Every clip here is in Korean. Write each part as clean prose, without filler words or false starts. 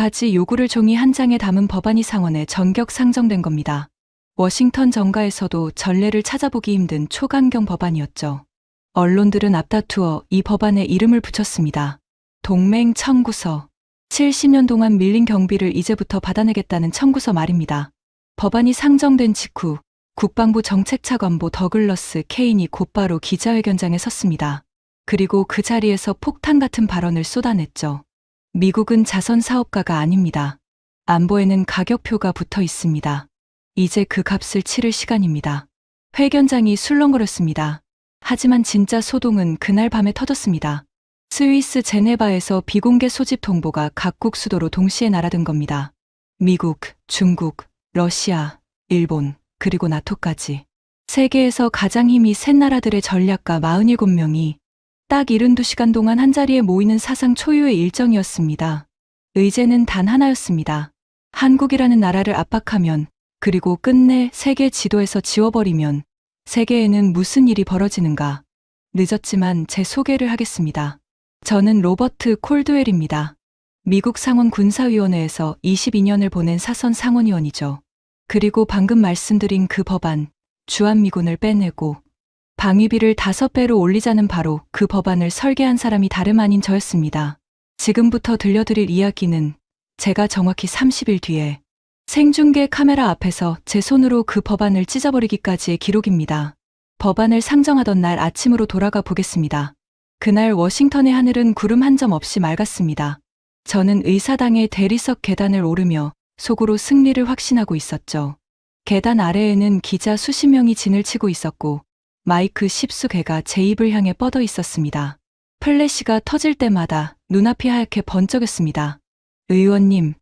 가지 요구를 종이 한 장에 담은 법안이 상원에 전격 상정된 겁니다. 워싱턴 정가에서도 전례를 찾아보기 힘든 초강경 법안이었죠. 언론들은 앞다투어 이 법안에 이름을 붙였습니다. 동맹 청구서. 70년 동안 밀린 경비를 이제부터 받아내겠다는 청구서 말입니다. 법안이 상정된 직후 국방부 정책차관보 더글러스 케인이 곧바로 기자회견장에 섰습니다. 그리고 그 자리에서 폭탄 같은 발언을 쏟아냈죠. 미국은 자선 사업가가 아닙니다. 안보에는 가격표가 붙어 있습니다. 이제 그 값을 치를 시간입니다. 회견장이 술렁거렸습니다. 하지만 진짜 소동은 그날 밤에 터졌습니다. 스위스 제네바에서 비공개 소집 통보가 각국 수도로 동시에 날아든 겁니다. 미국, 중국, 러시아, 일본, 그리고 나토까지. 세계에서 가장 힘이 센 나라들의 전략가 47명이 딱 72시간 동안 한자리에 모이는 사상 초유의 일정이었습니다. 의제는 단 하나였습니다. 한국이라는 나라를 압박하면, 그리고 끝내 세계 지도에서 지워버리면 세계에는 무슨 일이 벌어지는가. 늦었지만 제 소개를 하겠습니다. 저는 로버트 콜드웰입니다. 미국 상원 군사위원회에서 22년을 보낸 사선 상원의원이죠. 그리고 방금 말씀드린 그 법안, 주한미군을 빼내고 방위비를 5배로 올리자는 바로 그 법안을 설계한 사람이 다름 아닌 저였습니다. 지금부터 들려드릴 이야기는 제가 정확히 30일 뒤에 생중계 카메라 앞에서 제 손으로 그 법안을 찢어버리기까지의 기록입니다. 법안을 상정하던 날 아침으로 돌아가 보겠습니다. 그날 워싱턴의 하늘은 구름 한 점 없이 맑았습니다. 저는 의사당의 대리석 계단을 오르며 속으로 승리를 확신하고 있었죠. 계단 아래에는 기자 수십 명이 진을 치고 있었고 마이크 10수개가 제 입을 향해 뻗어 있었습니다. 플래시가 터질 때마다 눈앞이 하얗게 번쩍였습니다. 의원님,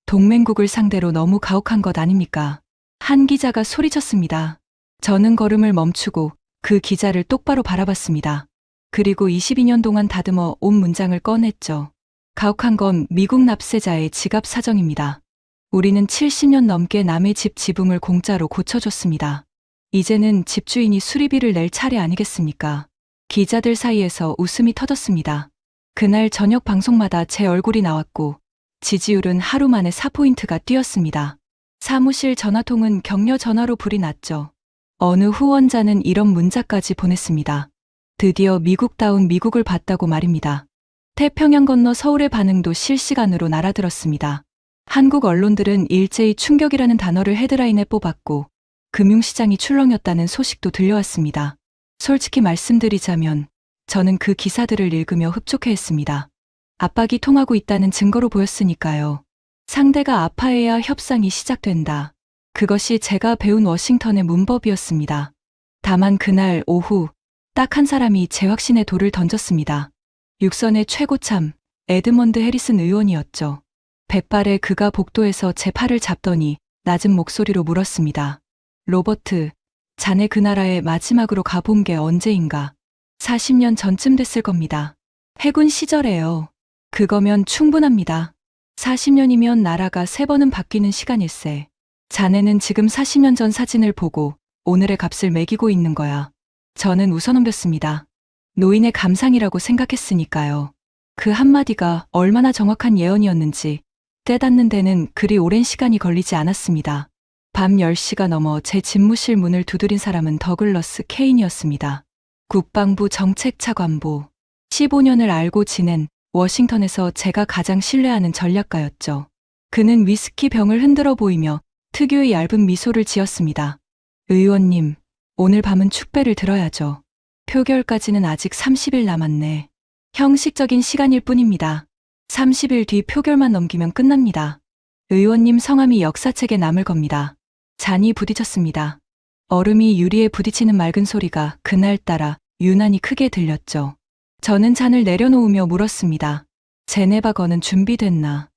동맹국을 상대로 너무 가혹한 것 아닙니까? 한 기자가 소리쳤습니다. 저는 걸음을 멈추고 그 기자를 똑바로 바라봤습니다. 그리고 22년 동안 다듬어 온 문장을 꺼냈죠. 가혹한 건 미국 납세자의 지갑 사정입니다. 우리는 70년 넘게 남의 집 지붕을 공짜로 고쳐줬습니다. 이제는 집주인이 수리비를 낼 차례 아니겠습니까? 기자들 사이에서 웃음이 터졌습니다. 그날 저녁 방송마다 제 얼굴이 나왔고 지지율은 하루 만에 4포인트가 뛰었습니다. 사무실 전화통은 격려 전화로 불이 났죠. 어느 후원자는 이런 문자까지 보냈습니다. 드디어 미국다운 미국을 봤다고 말입니다. 태평양 건너 서울의 반응도 실시간으로 날아들었습니다. 한국 언론들은 일제히 충격이라는 단어를 헤드라인에 뽑았고 금융시장이 출렁였다는 소식도 들려왔습니다. 솔직히 말씀드리자면 저는 그 기사들을 읽으며 흡족해했습니다. 압박이 통하고 있다는 증거로 보였으니까요. 상대가 아파해야 협상이 시작된다. 그것이 제가 배운 워싱턴의 문법이었습니다. 다만 그날 오후 딱 한 사람이 제 확신에 돌을 던졌습니다. 육선의 최고참 에드먼드 해리슨 의원이었죠. 백발에 그가 복도에서 제 팔을 잡더니 낮은 목소리로 물었습니다. 로버트, 자네 그 나라에 마지막으로 가본 게 언제인가? 40년 전쯤 됐을 겁니다. 해군 시절에요. 그거면 충분합니다. 40년이면 나라가 3번은 바뀌는 시간일세. 자네는 지금 40년 전 사진을 보고 오늘의 값을 매기고 있는 거야. 저는 웃어넘겼습니다. 노인의 감상이라고 생각했으니까요. 그 한마디가 얼마나 정확한 예언이었는지 때 닿는 데는 그리 오랜 시간이 걸리지 않았습니다. 밤 10시가 넘어 제 집무실 문을 두드린 사람은 더글러스 케인이었습니다. 국방부 정책차관보. 15년을 알고 지낸 워싱턴에서 제가 가장 신뢰하는 전략가였죠. 그는 위스키 병을 흔들어 보이며 특유의 얇은 미소를 지었습니다. 의원님, 오늘 밤은 축배를 들어야죠. 표결까지는 아직 30일 남았네. 형식적인 시간일 뿐입니다. 30일 뒤 표결만 넘기면 끝납니다. 의원님 성함이 역사책에 남을 겁니다. 잔이 부딪혔습니다. 얼음이 유리에 부딪히는 맑은 소리가 그날따라 유난히 크게 들렸죠. 저는 잔을 내려놓으며 물었습니다. 제네바 건은 준비됐나?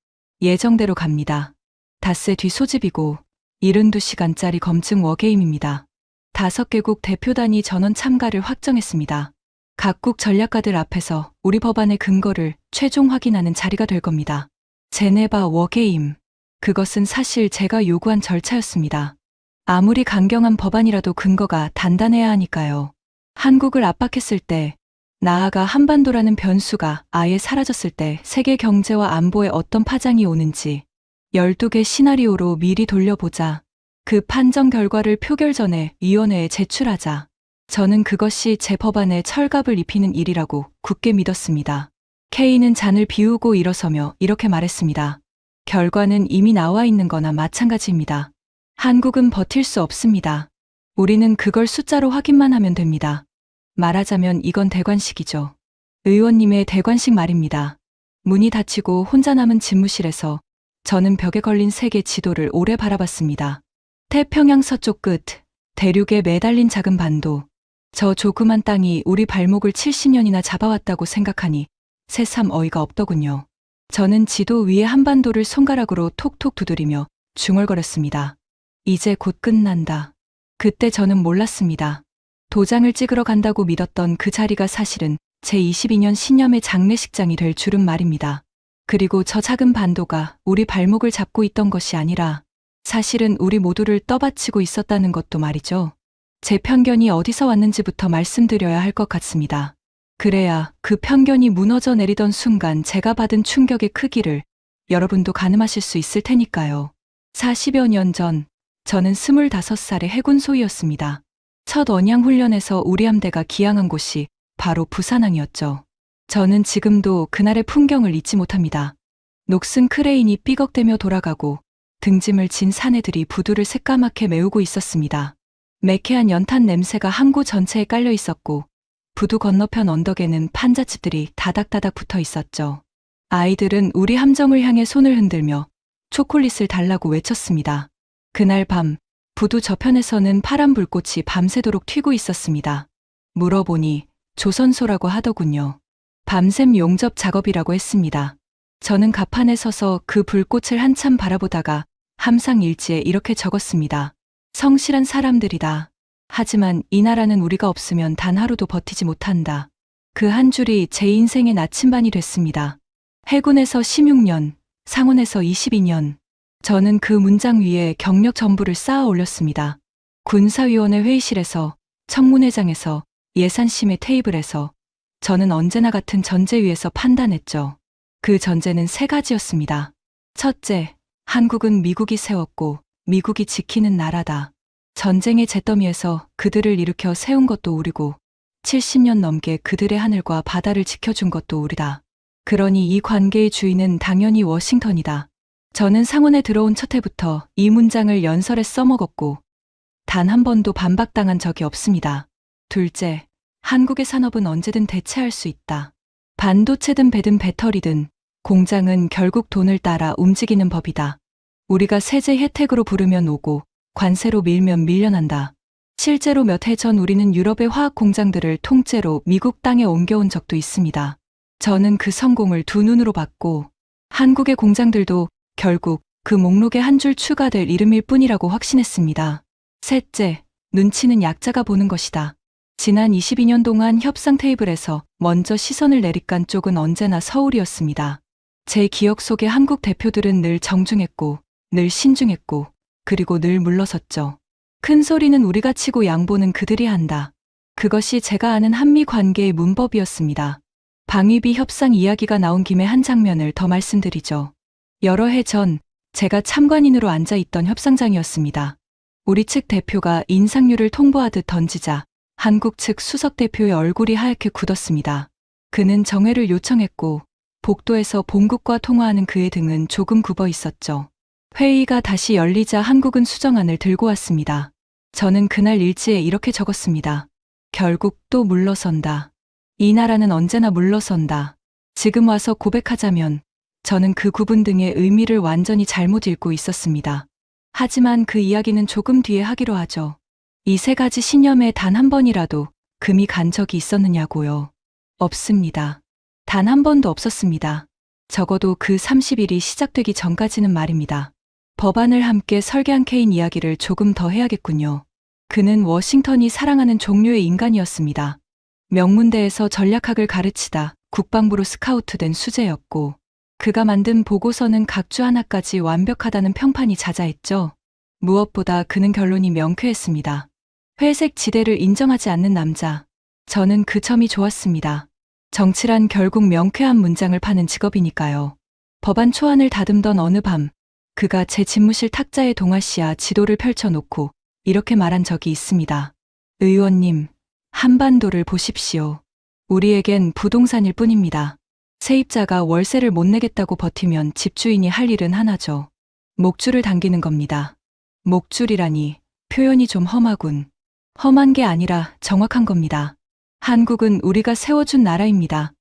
예정대로 갑니다. 닷새 뒤 소집이고 72시간짜리 검증 워게임입니다. 5개국 대표단이 전원 참가를 확정했습니다. 각국 전략가들 앞에서 우리 법안의 근거를 최종 확인하는 자리가 될 겁니다. 제네바 워게임. 그것은 사실 제가 요구한 절차였습니다. 아무리 강경한 법안이라도 근거가 단단해야 하니까요. 한국을 압박했을 때 나아가 한반도라는 변수가 아예 사라졌을 때 세계 경제와 안보에 어떤 파장이 오는지 12개 시나리오로 미리 돌려보자. 그 판정 결과를 표결 전에 위원회에 제출하자. 저는 그것이 제 법안에 철갑을 입히는 일이라고 굳게 믿었습니다. K는 잔을 비우고 일어서며 이렇게 말했습니다. 결과는 이미 나와 있는 거나 마찬가지입니다. 한국은 버틸 수 없습니다. 우리는 그걸 숫자로 확인만 하면 됩니다. 말하자면 이건 대관식이죠. 의원님의 대관식 말입니다. 문이 닫히고 혼자 남은 집무실에서 저는 벽에 걸린 세계 지도를 오래 바라봤습니다. 태평양 서쪽 끝, 대륙에 매달린 작은 반도. 저 조그만 땅이 우리 발목을 70년이나 잡아왔다고 생각하니 새삼 어이가 없더군요. 저는 지도 위에 한반도를 손가락으로 톡톡 두드리며 중얼거렸습니다. 이제 곧 끝난다. 그때 저는 몰랐습니다. 도장을 찍으러 간다고 믿었던 그 자리가 사실은 제 22년 신념의 장례식장이 될 줄은 말입니다. 그리고 저 작은 반도가 우리 발목을 잡고 있던 것이 아니라 사실은 우리 모두를 떠받치고 있었다는 것도 말이죠. 제 편견이 어디서 왔는지부터 말씀드려야 할 것 같습니다. 그래야 그 편견이 무너져 내리던 순간 제가 받은 충격의 크기를 여러분도 가늠하실 수 있을 테니까요. 40여 년 전, 저는 25살의 해군 소위였습니다. 첫 언양 훈련에서 우리 함대가 기항한 곳이 바로 부산항이었죠. 저는 지금도 그날의 풍경을 잊지 못합니다. 녹슨 크레인이 삐걱대며 돌아가고 등짐을 진 사내들이 부두를 새까맣게 메우고 있었습니다. 매캐한 연탄 냄새가 항구 전체에 깔려 있었고 부두 건너편 언덕에는 판잣집들이 다닥다닥 붙어 있었죠. 아이들은 우리 함정을 향해 손을 흔들며 초콜릿을 달라고 외쳤습니다. 그날 밤 부두 저편에서는 파란 불꽃이 밤새도록 튀고 있었습니다. 물어보니 조선소라고 하더군요. 밤샘 용접 작업이라고 했습니다. 저는 갑판에 서서 그 불꽃을 한참 바라보다가 함상 일지에 이렇게 적었습니다. 성실한 사람들이다. 하지만 이 나라는 우리가 없으면 단 하루도 버티지 못한다. 그 한 줄이 제 인생의 나침반이 됐습니다. 해군에서 16년, 상원에서 22년. 저는 그 문장 위에 경력 전부를 쌓아 올렸습니다. 군사위원회 회의실에서, 청문회장에서, 예산심의 테이블에서 저는 언제나 같은 전제 위에서 판단했죠. 그 전제는 3가지였습니다. 첫째, 한국은 미국이 세웠고 미국이 지키는 나라다. 전쟁의 잿더미에서 그들을 일으켜 세운 것도 우리고 70년 넘게 그들의 하늘과 바다를 지켜준 것도 우리다. 그러니 이 관계의 주인은 당연히 워싱턴이다. 저는 상원에 들어온 첫 해부터 이 문장을 연설에 써먹었고 단 한 번도 반박당한 적이 없습니다. 둘째, 한국의 산업은 언제든 대체할 수 있다. 반도체든 배든 배터리든 공장은 결국 돈을 따라 움직이는 법이다. 우리가 세제 혜택으로 부르면 오고 관세로 밀면 밀려난다. 실제로 몇 해 전 우리는 유럽의 화학 공장들을 통째로 미국 땅에 옮겨온 적도 있습니다. 저는 그 성공을 두 눈으로 봤고 한국의 공장들도 결국 그 목록에 한 줄 추가될 이름일 뿐이라고 확신했습니다. 셋째, 눈치는 약자가 보는 것이다. 지난 22년 동안 협상 테이블에서 먼저 시선을 내리깐 쪽은 언제나 서울이었습니다. 제 기억 속의 한국 대표들은 늘 정중했고 늘 신중했고 그리고 늘 물러섰죠. 큰 소리는 우리가 치고 양보는 그들이 한다. 그것이 제가 아는 한미 관계의 문법이었습니다. 방위비 협상 이야기가 나온 김에 한 장면을 더 말씀드리죠. 여러 해 전 제가 참관인으로 앉아있던 협상장이었습니다. 우리 측 대표가 인상률을 통보하듯 던지자 한국 측 수석 대표의 얼굴이 하얗게 굳었습니다. 그는 정회를 요청했고 복도에서 본국과 통화하는 그의 등은 조금 굽어 있었죠. 회의가 다시 열리자 한국은 수정안을 들고 왔습니다. 저는 그날 일지에 이렇게 적었습니다. 결국 또 물러선다. 이 나라는 언제나 물러선다. 지금 와서 고백하자면 저는 그 구분 등의 의미를 완전히 잘못 읽고 있었습니다. 하지만 그 이야기는 조금 뒤에 하기로 하죠. 이 3가지 신념에 단 한 번이라도 금이 간 적이 있었느냐고요. 없습니다. 단 한 번도 없었습니다. 적어도 그 30일이 시작되기 전까지는 말입니다. 법안을 함께 설계한 케인 이야기를 조금 더 해야겠군요. 그는 워싱턴이 사랑하는 종류의 인간이었습니다. 명문대에서 전략학을 가르치다 국방부로 스카우트된 수재였고 그가 만든 보고서는 각 주 하나까지 완벽하다는 평판이 자자했죠. 무엇보다 그는 결론이 명쾌했습니다. 회색 지대를 인정하지 않는 남자. 저는 그 점이 좋았습니다. 정치란 결국 명쾌한 문장을 파는 직업이니까요. 법안 초안을 다듬던 어느 밤, 그가 제 집무실 탁자에 동아시아 지도를 펼쳐놓고 이렇게 말한 적이 있습니다. 의원님, 한반도를 보십시오. 우리에겐 부동산일 뿐입니다. 세입자가 월세를 못 내겠다고 버티면 집주인이 할 일은 하나죠. 목줄을 당기는 겁니다. 목줄이라니, 표현이 좀 험하군. 험한 게 아니라 정확한 겁니다. 한국은 우리가 세워준 나라입니다.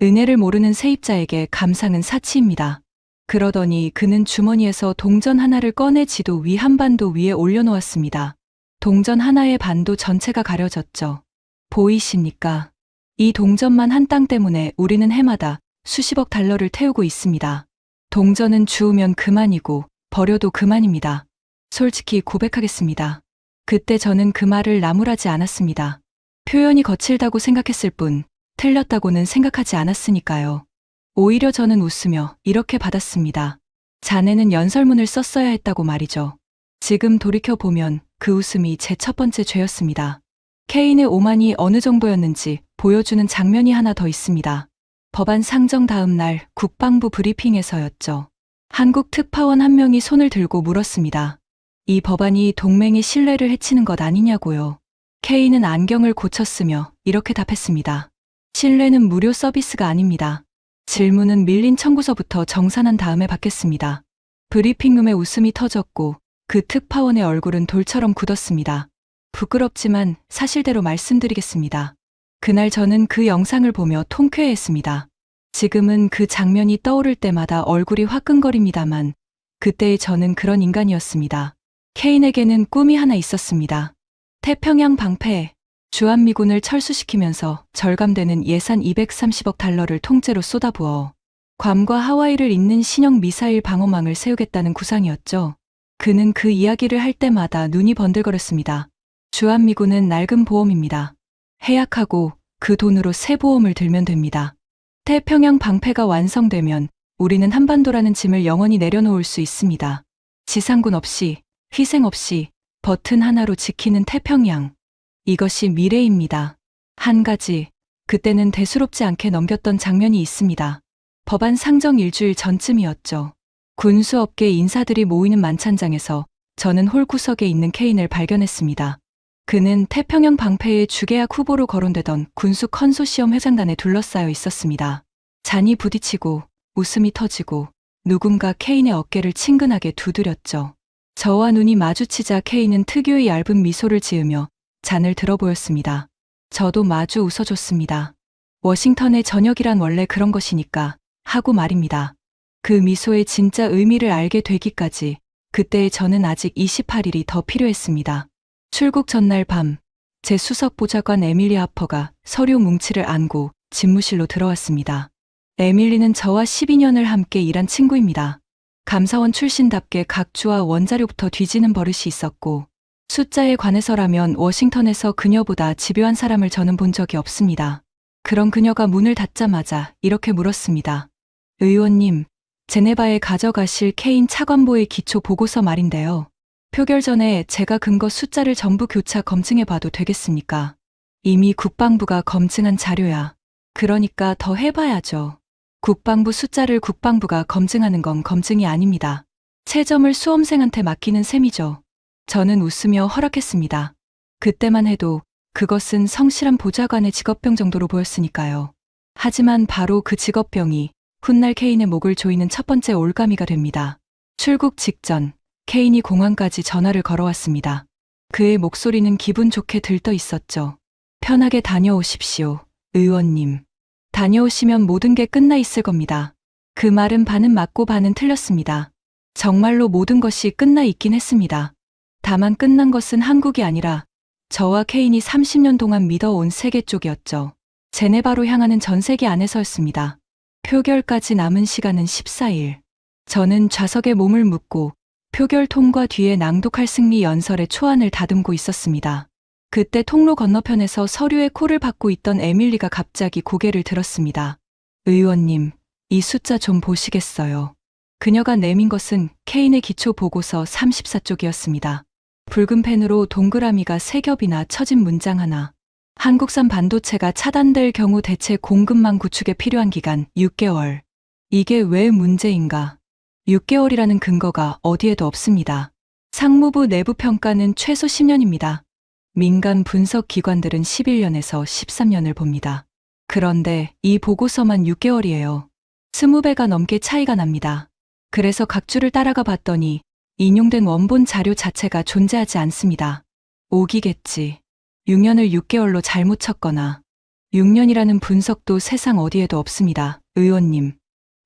은혜를 모르는 세입자에게 감상은 사치입니다. 그러더니 그는 주머니에서 동전 하나를 꺼내 지도 위 한반도 위에 올려놓았습니다. 동전 하나의 반도 전체가 가려졌죠. 보이십니까? 이 동전만 한 땅 때문에 우리는 해마다 수십억 달러를 태우고 있습니다. 동전은 주우면 그만이고 버려도 그만입니다. 솔직히 고백하겠습니다. 그때 저는 그 말을 나무라지 않았습니다. 표현이 거칠다고 생각했을 뿐 틀렸다고는 생각하지 않았으니까요. 오히려 저는 웃으며 이렇게 받았습니다. 자네는 연설문을 썼어야 했다고 말이죠. 지금 돌이켜보면 그 웃음이 제 첫 번째 죄였습니다. 케인의 오만이 어느 정도였는지 보여주는 장면이 하나 더 있습니다. 법안 상정 다음 날 국방부 브리핑에서였죠. 한국 특파원 한 명이 손을 들고 물었습니다. 이 법안이 동맹의 신뢰를 해치는 것 아니냐고요. 케인은 안경을 고쳤으며 이렇게 답했습니다. 신뢰는 무료 서비스가 아닙니다. 질문은 밀린 청구서부터 정산한 다음에 받겠습니다. 브리핑룸에 웃음이 터졌고 그 특파원의 얼굴은 돌처럼 굳었습니다. 부끄럽지만 사실대로 말씀드리겠습니다. 그날 저는 그 영상을 보며 통쾌했습니다. 지금은 그 장면이 떠오를 때마다 얼굴이 화끈거립니다만 그때의 저는 그런 인간이었습니다. 케인에게는 꿈이 하나 있었습니다. 태평양 방패, 주한미군을 철수시키면서 절감되는 예산 230억 달러를 통째로 쏟아부어 괌과 하와이를 잇는 신형 미사일 방어망을 세우겠다는 구상이었죠. 그는 그 이야기를 할 때마다 눈이 번들거렸습니다. 주한미군은 낡은 보험입니다. 해약하고 그 돈으로 새 보험을 들면 됩니다. 태평양 방패가 완성되면 우리는 한반도라는 짐을 영원히 내려놓을 수 있습니다. 지상군 없이, 희생 없이 버튼 하나로 지키는 태평양. 이것이 미래입니다. 한 가지, 그때는 대수롭지 않게 넘겼던 장면이 있습니다. 법안 상정 일주일 전쯤이었죠. 군수업계 인사들이 모이는 만찬장에서 저는 홀 구석에 있는 케인을 발견했습니다. 그는 태평양 방패의 주계약 후보로 거론되던 군수 컨소시엄 회장단에 둘러싸여 있었습니다. 잔이 부딪히고 웃음이 터지고 누군가 케인의 어깨를 친근하게 두드렸죠. 저와 눈이 마주치자 케인은 특유의 얇은 미소를 지으며 잔을 들어 보였습니다. 저도 마주 웃어줬습니다. 워싱턴의 저녁이란 원래 그런 것이니까 하고 말입니다. 그 미소의 진짜 의미를 알게 되기까지 그때의 저는 아직 28일이 더 필요했습니다. 출국 전날 밤, 제 수석 보좌관 에밀리 하퍼가 서류 뭉치를 안고 집무실로 들어왔습니다. 에밀리는 저와 12년을 함께 일한 친구입니다. 감사원 출신답게 각주와 원자료부터 뒤지는 버릇이 있었고 숫자에 관해서라면 워싱턴에서 그녀보다 집요한 사람을 저는 본 적이 없습니다. 그런 그녀가 문을 닫자마자 이렇게 물었습니다. 의원님, 제네바에 가져가실 케인 차관보의 기초 보고서 말인데요. 표결 전에 제가 근거 숫자를 전부 교차 검증해 봐도 되겠습니까? 이미 국방부가 검증한 자료야. 그러니까 더 해봐야죠. 국방부 숫자를 국방부가 검증하는 건 검증이 아닙니다. 채점을 수험생한테 맡기는 셈이죠. 저는 웃으며 허락했습니다. 그때만 해도 그것은 성실한 보좌관의 직업병 정도로 보였으니까요. 하지만 바로 그 직업병이 훗날 케인의 목을 조이는 첫 번째 올가미가 됩니다. 출국 직전 케인이 공항까지 전화를 걸어왔습니다. 그의 목소리는 기분 좋게 들떠 있었죠. 편하게 다녀오십시오, 의원님. 다녀오시면 모든 게 끝나 있을 겁니다. 그 말은 반은 맞고 반은 틀렸습니다. 정말로 모든 것이 끝나 있긴 했습니다. 다만 끝난 것은 한국이 아니라 저와 케인이 30년 동안 믿어온 세계 쪽이었죠. 제네바로 향하는 전 세계 안에서였습니다. 표결까지 남은 시간은 14일. 저는 좌석에 몸을 묻고 표결 통과 뒤에 낭독할 승리 연설의 초안을 다듬고 있었습니다. 그때 통로 건너편에서 서류의 콜을 받고 있던 에밀리가 갑자기 고개를 들었습니다. 의원님, 이 숫자 좀 보시겠어요? 그녀가 내민 것은 케인의 기초 보고서 34쪽이었습니다. 붉은 펜으로 동그라미가 3겹이나 쳐진 문장 하나. 한국산 반도체가 차단될 경우 대체 공급망 구축에 필요한 기간 6개월. 이게 왜 문제인가? 6개월이라는 근거가 어디에도 없습니다. 상무부 내부 평가는 최소 10년입니다. 민간 분석 기관들은 11년에서 13년을 봅니다. 그런데 이 보고서만 6개월이에요. 20배가 넘게 차이가 납니다. 그래서 각주를 따라가 봤더니 인용된 원본 자료 자체가 존재하지 않습니다. 오기겠지. 6년을 6개월로 잘못 쳤거나 6년이라는 분석도 세상 어디에도 없습니다. 의원님.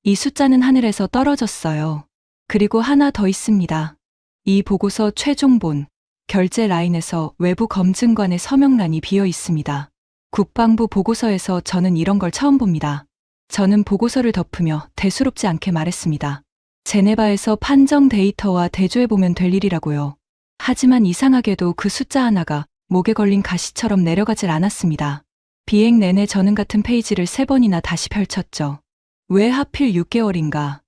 이 숫자는 하늘에서 떨어졌어요. 그리고 하나 더 있습니다. 이 보고서 최종본 결제 라인에서 외부 검증관의 서명란이 비어 있습니다. 국방부 보고서에서 저는 이런 걸 처음 봅니다. 저는 보고서를 덮으며 대수롭지 않게 말했습니다. 제네바에서 판정 데이터와 대조해보면 될 일이라고요. 하지만 이상하게도 그 숫자 하나가 목에 걸린 가시처럼 내려가질 않았습니다. 비행 내내 저는 같은 페이지를 3번이나 다시 펼쳤죠. 왜 하필 6개월인가?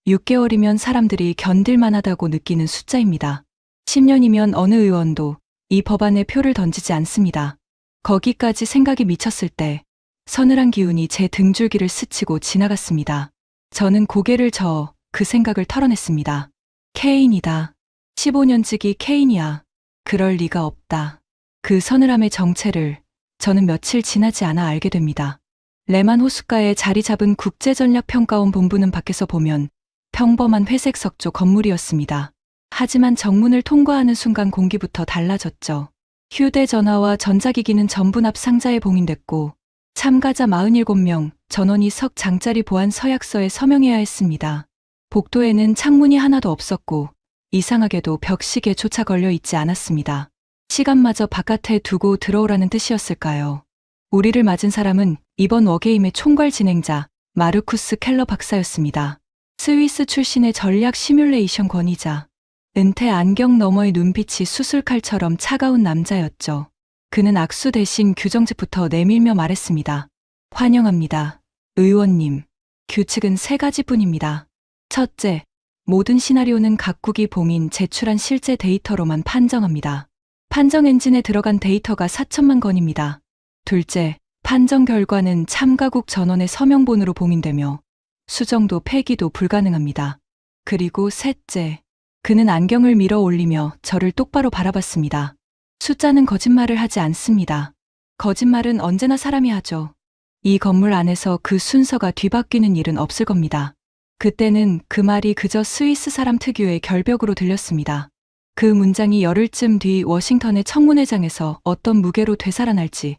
6개월이면 사람들이 견딜만하다고 느끼는 숫자입니다. 10년이면 어느 의원도 이 법안에 표를 던지지 않습니다. 거기까지 생각이 미쳤을 때 서늘한 기운이 제 등줄기를 스치고 지나갔습니다. 저는 고개를 저어 그 생각을 털어냈습니다. 케인이다. 15년지기 케인이야. 그럴 리가 없다. 그 서늘함의 정체를 저는 며칠 지나지 않아 알게 됩니다. 레만 호숫가에 자리 잡은 국제전략평가원 본부는 밖에서 보면 평범한 회색 석조 건물이었습니다. 하지만 정문을 통과하는 순간 공기부터 달라졌죠. 휴대전화와 전자기기는 전부 납 상자에 봉인됐고 참가자 47명, 전원이 석 장짜리 보안 서약서에 서명해야 했습니다. 복도에는 창문이 하나도 없었고 이상하게도 벽시계조차 걸려 있지 않았습니다. 시간마저 바깥에 두고 들어오라는 뜻이었을까요? 우리를 맞은 사람은 이번 워게임의 총괄 진행자 마르쿠스 켈러 박사였습니다. 스위스 출신의 전략 시뮬레이션 권위자. 은퇴 안경 너머의 눈빛이 수술칼처럼 차가운 남자였죠. 그는 악수 대신 규정집부터 내밀며 말했습니다. 환영합니다. 의원님. 규칙은 3가지뿐입니다. 첫째, 모든 시나리오는 각국이 봉인 제출한 실제 데이터로만 판정합니다. 판정 엔진에 들어간 데이터가 4천만 건입니다. 둘째, 판정 결과는 참가국 전원의 서명본으로 봉인되며 수정도 폐기도 불가능합니다. 그리고 셋째, 그는 안경을 밀어 올리며 저를 똑바로 바라봤습니다. 숫자는 거짓말을 하지 않습니다. 거짓말은 언제나 사람이 하죠. 이 건물 안에서 그 순서가 뒤바뀌는 일은 없을 겁니다. 그때는 그 말이 그저 스위스 사람 특유의 결벽으로 들렸습니다. 그 문장이 열흘쯤 뒤 워싱턴의 청문회장에서 어떤 무게로 되살아날지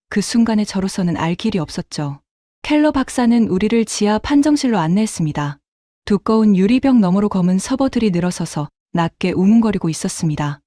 그 순간에 저로서는 알 길이 없었죠. 켈러 박사는 우리를 지하 판정실로 안내했습니다. 두꺼운 유리벽 너머로 검은 서버들이 늘어서서 낮게 우문거리고 있었습니다.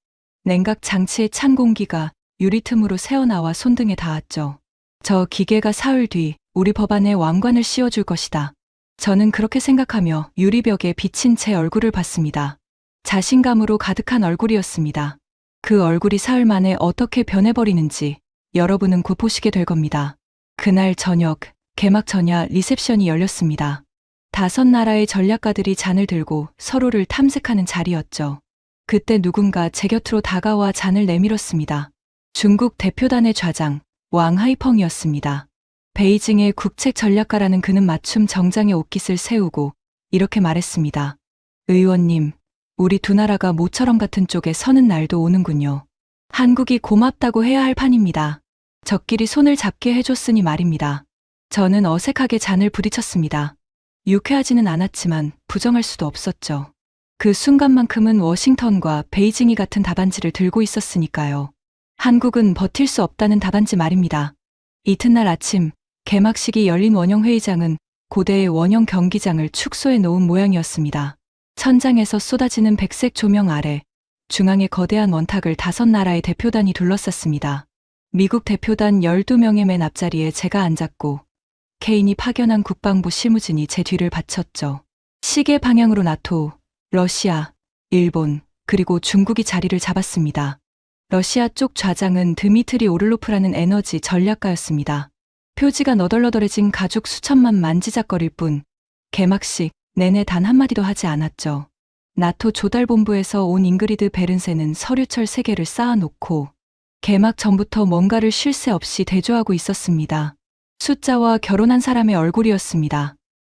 냉각 장치의 찬 공기가 유리 틈으로 새어나와 손등에 닿았죠. 저 기계가 사흘 뒤 우리 법안에 왕관을 씌워줄 것이다. 저는 그렇게 생각하며 유리벽에 비친 제 얼굴을 봤습니다. 자신감으로 가득한 얼굴이었습니다. 그 얼굴이 사흘 만에 어떻게 변해버리는지 여러분은 곧 보시게 될 겁니다. 그날 저녁 개막 전야 리셉션이 열렸습니다. 5나라의 전략가들이 잔을 들고 서로를 탐색하는 자리였죠. 그때 누군가 제 곁으로 다가와 잔을 내밀었습니다. 중국 대표단의 좌장 왕 하이펑이었습니다. 베이징의 국책 전략가라는 그는 맞춤 정장에 옷깃을 세우고 이렇게 말했습니다. 의원님, 우리 두 나라가 모처럼 같은 쪽에 서는 날도 오는군요. 한국이 고맙다고 해야 할 판입니다. 적끼리 손을 잡게 해줬으니 말입니다. 저는 어색하게 잔을 부딪혔습니다. 유쾌하지는 않았지만 부정할 수도 없었죠. 그 순간만큼은 워싱턴과 베이징이 같은 답안지를 들고 있었으니까요. 한국은 버틸 수 없다는 답안지 말입니다. 이튿날 아침 개막식이 열린 원형 회의장은 고대의 원형 경기장을 축소해 놓은 모양이었습니다. 천장에서 쏟아지는 백색 조명 아래 중앙에 거대한 원탁을 5나라의 대표단이 둘러쌌습니다. 미국 대표단 12명의 맨 앞자리에 제가 앉았고 케인이 파견한 국방부 실무진이 제 뒤를 바쳤죠. 시계 방향으로 나토, 러시아, 일본, 그리고 중국이 자리를 잡았습니다. 러시아 쪽 좌장은 드미트리 오를로프라는 에너지 전략가였습니다. 표지가 너덜너덜해진 가죽 수천만 만지작거릴 뿐 개막식 내내 단 한마디도 하지 않았죠. 나토 조달본부에서 온 잉그리드 베른세는 서류철 3개를 쌓아놓고 개막 전부터 뭔가를 쉴 새 없이 대조하고 있었습니다. 숫자와 결혼한 사람의 얼굴이었습니다.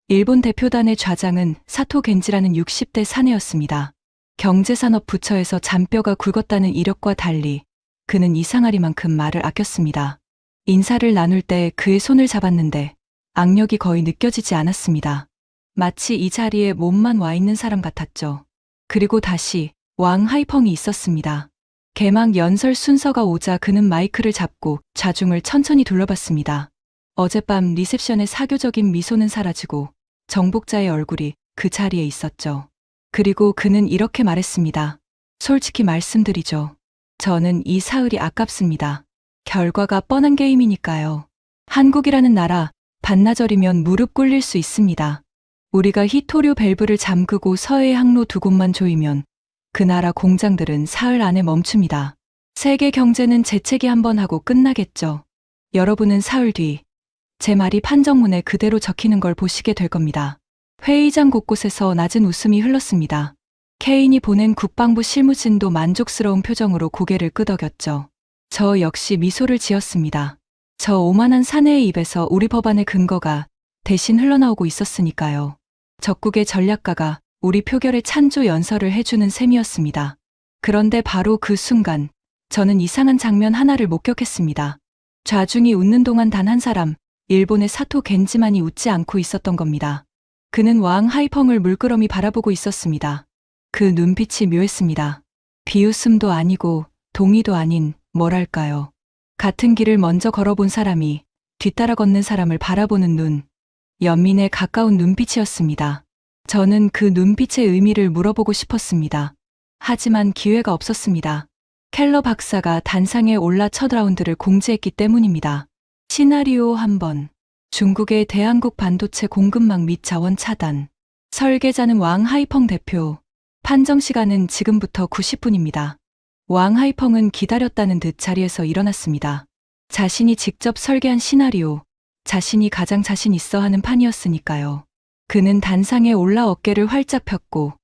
일본 대표단의 좌장은 사토 겐지라는 60대 사내였습니다. 경제산업부처에서 잔뼈가 굵었다는 이력과 달리 그는 이상하리만큼 말을 아꼈습니다. 인사를 나눌 때 그의 손을 잡았는데 악력이 거의 느껴지지 않았습니다. 마치 이 자리에 몸만 와 있는 사람 같았죠. 그리고 다시 왕 하이펑이 있었습니다. 개막 연설 순서가 오자 그는 마이크를 잡고 좌중을 천천히 둘러봤습니다. 어젯밤 리셉션의 사교적인 미소는 사라지고 정복자의 얼굴이 그 자리에 있었죠. 그리고 그는 이렇게 말했습니다. 솔직히 말씀드리죠. 저는 이 사흘이 아깝습니다. 결과가 뻔한 게임이니까요. 한국이라는 나라, 반나절이면 무릎 꿇릴 수 있습니다. 우리가 히토류 밸브를 잠그고 서해 항로 두 곳만 조이면 그 나라 공장들은 사흘 안에 멈춥니다. 세계 경제는 재채기 한번 하고 끝나겠죠. 여러분은 사흘 뒤 제 말이 판정문에 그대로 적히는 걸 보시게 될 겁니다. 회의장 곳곳에서 낮은 웃음이 흘렀습니다. 케인이 보낸 국방부 실무진도 만족스러운 표정으로 고개를 끄덕였죠. 저 역시 미소를 지었습니다. 저 오만한 사내의 입에서 우리 법안의 근거가 대신 흘러나오고 있었으니까요. 적국의 전략가가 우리 표결에 찬조 연설을 해주는 셈이었습니다. 그런데 바로 그 순간 저는 이상한 장면 하나를 목격했습니다. 좌중이 웃는 동안 단 한 사람, 일본의 사토 겐지만이 웃지 않고 있었던 겁니다. 그는 왕 하이펑을 물끄러미 바라보고 있었습니다. 그 눈빛이 묘했습니다. 비웃음도 아니고 동의도 아닌 뭐랄까요. 같은 길을 먼저 걸어본 사람이 뒤따라 걷는 사람을 바라보는 눈, 연민에 가까운 눈빛이었습니다. 저는 그 눈빛의 의미를 물어보고 싶었습니다. 하지만 기회가 없었습니다. 켈러 박사가 단상에 올라 첫 라운드를 공지했기 때문입니다. 시나리오 1번. 중국의 대한국 반도체 공급망 및 자원 차단. 설계자는 왕 하이펑 대표. 판정 시간은 지금부터 90분입니다. 왕 하이펑은 기다렸다는 듯 자리에서 일어났습니다. 자신이 직접 설계한 시나리오, 자신이 가장 자신 있어 하는 판이었으니까요. 그는 단상에 올라 어깨를 활짝 폈고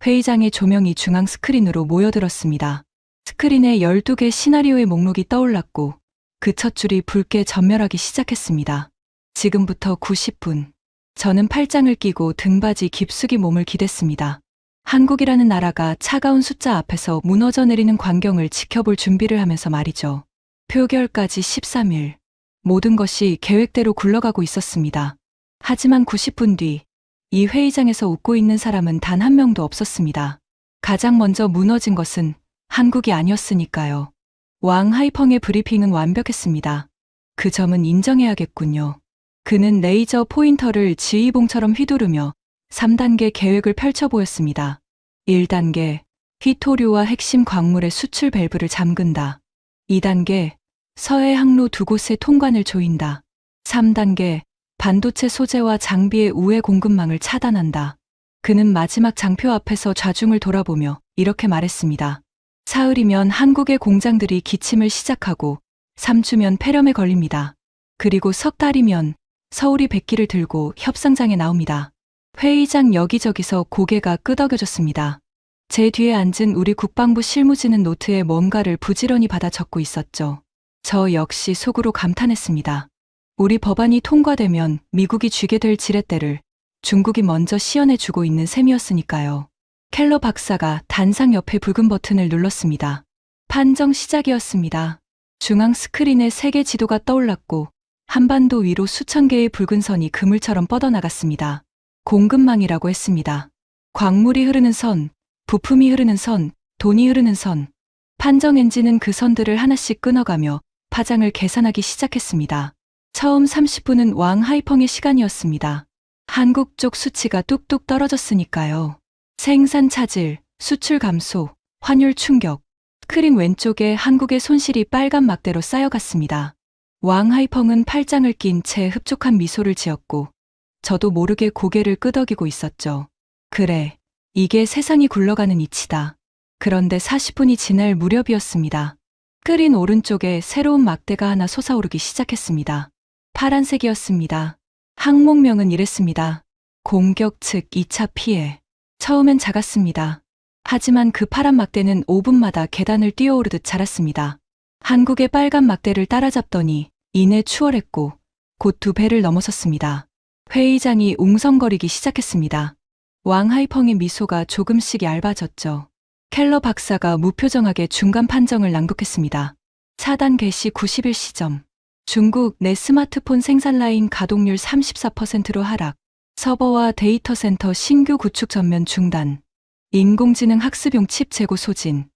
회의장의 조명이 중앙 스크린으로 모여들었습니다. 스크린에 12개 시나리오의 목록이 떠올랐고 그 첫 줄이 붉게 전멸하기 시작했습니다. 지금부터 90분. 저는 팔짱을 끼고 등받이 깊숙이 몸을 기댔습니다. 한국이라는 나라가 차가운 숫자 앞에서 무너져 내리는 광경을 지켜볼 준비를 하면서 말이죠. 표결까지 13일. 모든 것이 계획대로 굴러가고 있었습니다. 하지만 90분 뒤, 이 회의장에서 웃고 있는 사람은 단 한 명도 없었습니다. 가장 먼저 무너진 것은 한국이 아니었으니까요. 왕 하이펑의 브리핑은 완벽했습니다. 그 점은 인정해야겠군요. 그는 레이저 포인터를 지휘봉처럼 휘두르며 3단계 계획을 펼쳐 보였습니다. 1단계, 히토류와 핵심 광물의 수출 밸브를 잠근다. 2단계, 서해 항로 두 곳의 통관을 조인다. 3단계, 반도체 소재와 장비의 우회 공급망을 차단한다. 그는 마지막 장표 앞에서 좌중을 돌아보며 이렇게 말했습니다. 사흘이면 한국의 공장들이 기침을 시작하고 3주면 폐렴에 걸립니다. 그리고 석 달이면 서울이 백기를 들고 협상장에 나옵니다. 회의장 여기저기서 고개가 끄덕여졌습니다. 제 뒤에 앉은 우리 국방부 실무진은 노트에 뭔가를 부지런히 받아 적고 있었죠. 저 역시 속으로 감탄했습니다. 우리 법안이 통과되면 미국이 쥐게 될 지렛대를 중국이 먼저 시연해주고 있는 셈이었으니까요. 켈러 박사가 단상 옆에 붉은 버튼을 눌렀습니다. 판정 시작이었습니다. 중앙 스크린에 세계 지도가 떠올랐고 한반도 위로 수천 개의 붉은 선이 그물처럼 뻗어나갔습니다. 공급망이라고 했습니다. 광물이 흐르는 선, 부품이 흐르는 선, 돈이 흐르는 선. 판정 엔진은 그 선들을 하나씩 끊어가며 파장을 계산하기 시작했습니다. 처음 30분은 왕 하이펑의 시간이었습니다. 한국 쪽 수치가 뚝뚝 떨어졌으니까요. 생산 차질, 수출 감소, 환율 충격. 스크린 왼쪽에 한국의 손실이 빨간 막대로 쌓여갔습니다. 왕 하이펑은 팔짱을 낀 채 흡족한 미소를 지었고 저도 모르게 고개를 끄덕이고 있었죠. 그래, 이게 세상이 굴러가는 이치다. 그런데 40분이 지날 무렵이었습니다. 스크린 오른쪽에 새로운 막대가 하나 솟아오르기 시작했습니다. 파란색이었습니다. 항목명은 이랬습니다. 공격 측 2차 피해. 처음엔 작았습니다. 하지만 그 파란 막대는 5분마다 계단을 뛰어오르듯 자랐습니다. 한국의 빨간 막대를 따라잡더니 이내 추월했고 곧 두 배를 넘어섰습니다. 회의장이 웅성거리기 시작했습니다. 왕 하이펑의 미소가 조금씩 얇아졌죠. 켈러 박사가 무표정하게 중간 판정을 낭독했습니다. 차단 개시 91시점. 중국 내 스마트폰 생산 라인 가동률 34%로 하락. 서버와 데이터 센터 신규 구축 전면 중단. 인공지능 학습용 칩 재고 소진.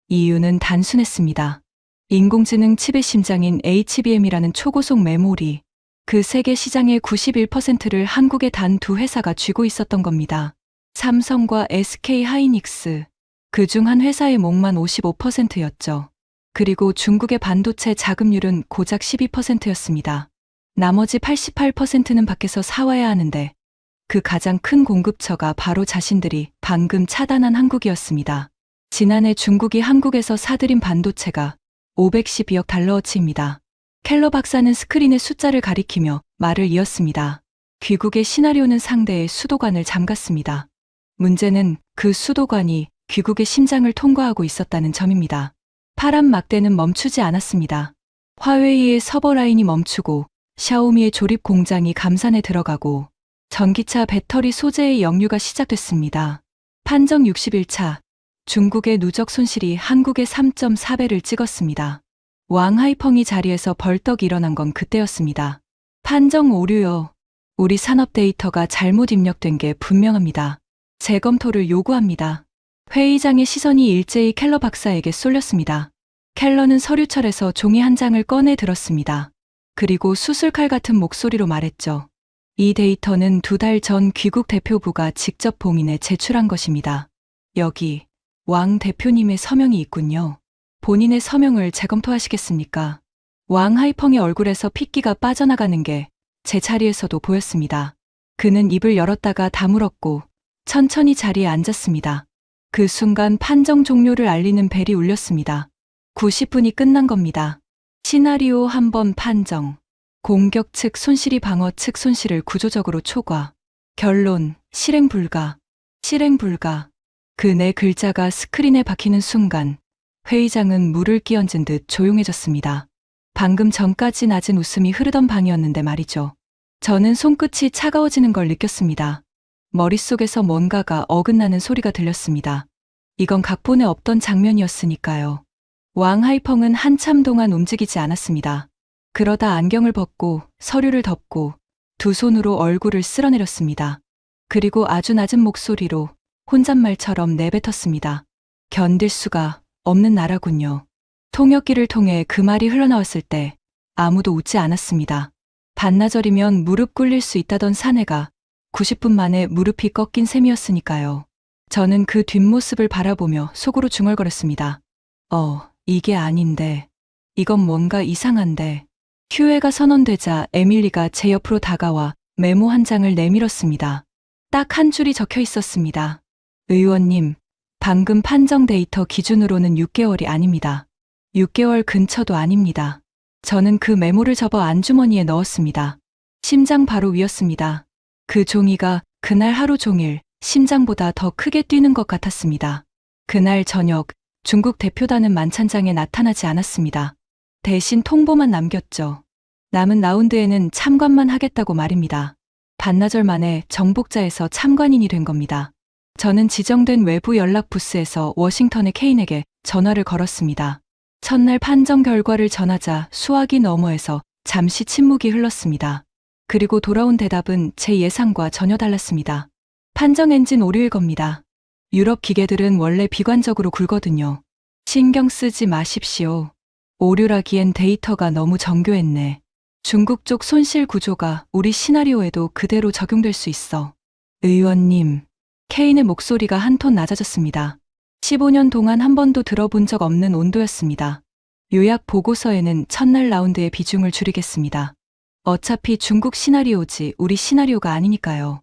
이유는 단순했습니다. 인공지능 칩의 심장인 HBM이라는 초고속 메모리. 그 세계 시장의 91%를 한국의 단 두 회사가 쥐고 있었던 겁니다. 삼성과 SK 하이닉스. 그중 한 회사의 몫만 55%였죠. 그리고 중국의 반도체 자금률은 고작 12%였습니다. 나머지 88%는 밖에서 사와야 하는데 그 가장 큰 공급처가 바로 자신들이 방금 차단한 한국이었습니다. 지난해 중국이 한국에서 사들인 반도체가 512억 달러어치입니다. 켈러 박사는 스크린에 숫자를 가리키며 말을 이었습니다. 귀국의 시나리오는 상대의 수도관을 잠갔습니다. 문제는 그 수도관이 귀국의 심장을 통과하고 있었다는 점입니다. 파란 막대는 멈추지 않았습니다. 화웨이의 서버 라인이 멈추고 샤오미의 조립 공장이 감산에 들어가고 전기차 배터리 소재의 역류가 시작됐습니다. 판정 61차. 중국의 누적 손실이 한국의 3.4배를 찍었습니다. 왕 하이펑이 자리에서 벌떡 일어난 건 그때였습니다. 판정 오류요. 우리 산업 데이터가 잘못 입력된 게 분명합니다. 재검토를 요구합니다. 회의장의 시선이 일제히 켈러 박사에게 쏠렸습니다. 켈러는 서류철에서 종이 한 장을 꺼내 들었습니다. 그리고 수술칼 같은 목소리로 말했죠. 이 데이터는 2달 전 귀국 대표부가 직접 봉인해 제출한 것입니다. 여기 왕 대표님의 서명이 있군요. 본인의 서명을 재검토하시겠습니까? 왕 하이펑의 얼굴에서 핏기가 빠져나가는 게 제 자리에서도 보였습니다. 그는 입을 열었다가 다물었고 천천히 자리에 앉았습니다. 그 순간 판정 종료를 알리는 벨이 울렸습니다. 90분이 끝난 겁니다. 시나리오 한 번 판정. 공격 측 손실이 방어 측 손실을 구조적으로 초과. 결론, 실행 불가. 실행 불가. 그 네 글자가 스크린에 박히는 순간 회의장은 물을 끼얹은 듯 조용해졌습니다. 방금 전까지 낮은 웃음이 흐르던 방이었는데 말이죠. 저는 손끝이 차가워지는 걸 느꼈습니다. 머릿속에서 뭔가가 어긋나는 소리가 들렸습니다. 이건 각본에 없던 장면이었으니까요. 왕 하이펑은 한참 동안 움직이지 않았습니다. 그러다 안경을 벗고 서류를 덮고 두 손으로 얼굴을 쓸어내렸습니다. 그리고 아주 낮은 목소리로 혼잣말처럼 내뱉었습니다. 견딜 수가 없는 나라군요. 통역기를 통해 그 말이 흘러나왔을 때 아무도 웃지 않았습니다. 반나절이면 무릎 꿇릴 수 있다던 사내가 90분 만에 무릎이 꺾인 셈이었으니까요. 저는 그 뒷모습을 바라보며 속으로 중얼거렸습니다. 이게 아닌데. 이건 뭔가 이상한데. 휴회가 선언되자 에밀리가 제 옆으로 다가와 메모 한 장을 내밀었습니다. 딱 한 줄이 적혀 있었습니다. 의원님, 방금 판정 데이터 기준으로는 6개월이 아닙니다. 6개월 근처도 아닙니다. 저는 그 메모를 접어 안주머니에 넣었습니다. 심장 바로 위였습니다. 그 종이가 그날 하루 종일 심장보다 더 크게 뛰는 것 같았습니다. 그날 저녁 중국 대표단은 만찬장에 나타나지 않았습니다. 대신 통보만 남겼죠. 남은 라운드에는 참관만 하겠다고 말입니다. 반나절 만에 정복자에서 참관인이 된 겁니다. 저는 지정된 외부 연락 부스에서 워싱턴의 케인에게 전화를 걸었습니다. 첫날 판정 결과를 전하자 수화기 너머에서 잠시 침묵이 흘렀습니다. 그리고 돌아온 대답은 제 예상과 전혀 달랐습니다. 판정 엔진 오류일 겁니다. 유럽 기계들은 원래 비관적으로 굴거든요. 신경 쓰지 마십시오. 오류라기엔 데이터가 너무 정교했네. 중국 쪽 손실 구조가 우리 시나리오에도 그대로 적용될 수 있어. 의원님, 케인의 목소리가 한 톤 낮아졌습니다. 15년 동안 한 번도 들어본 적 없는 온도였습니다. 요약 보고서에는 첫날 라운드의 비중을 줄이겠습니다. 어차피 중국 시나리오지 우리 시나리오가 아니니까요.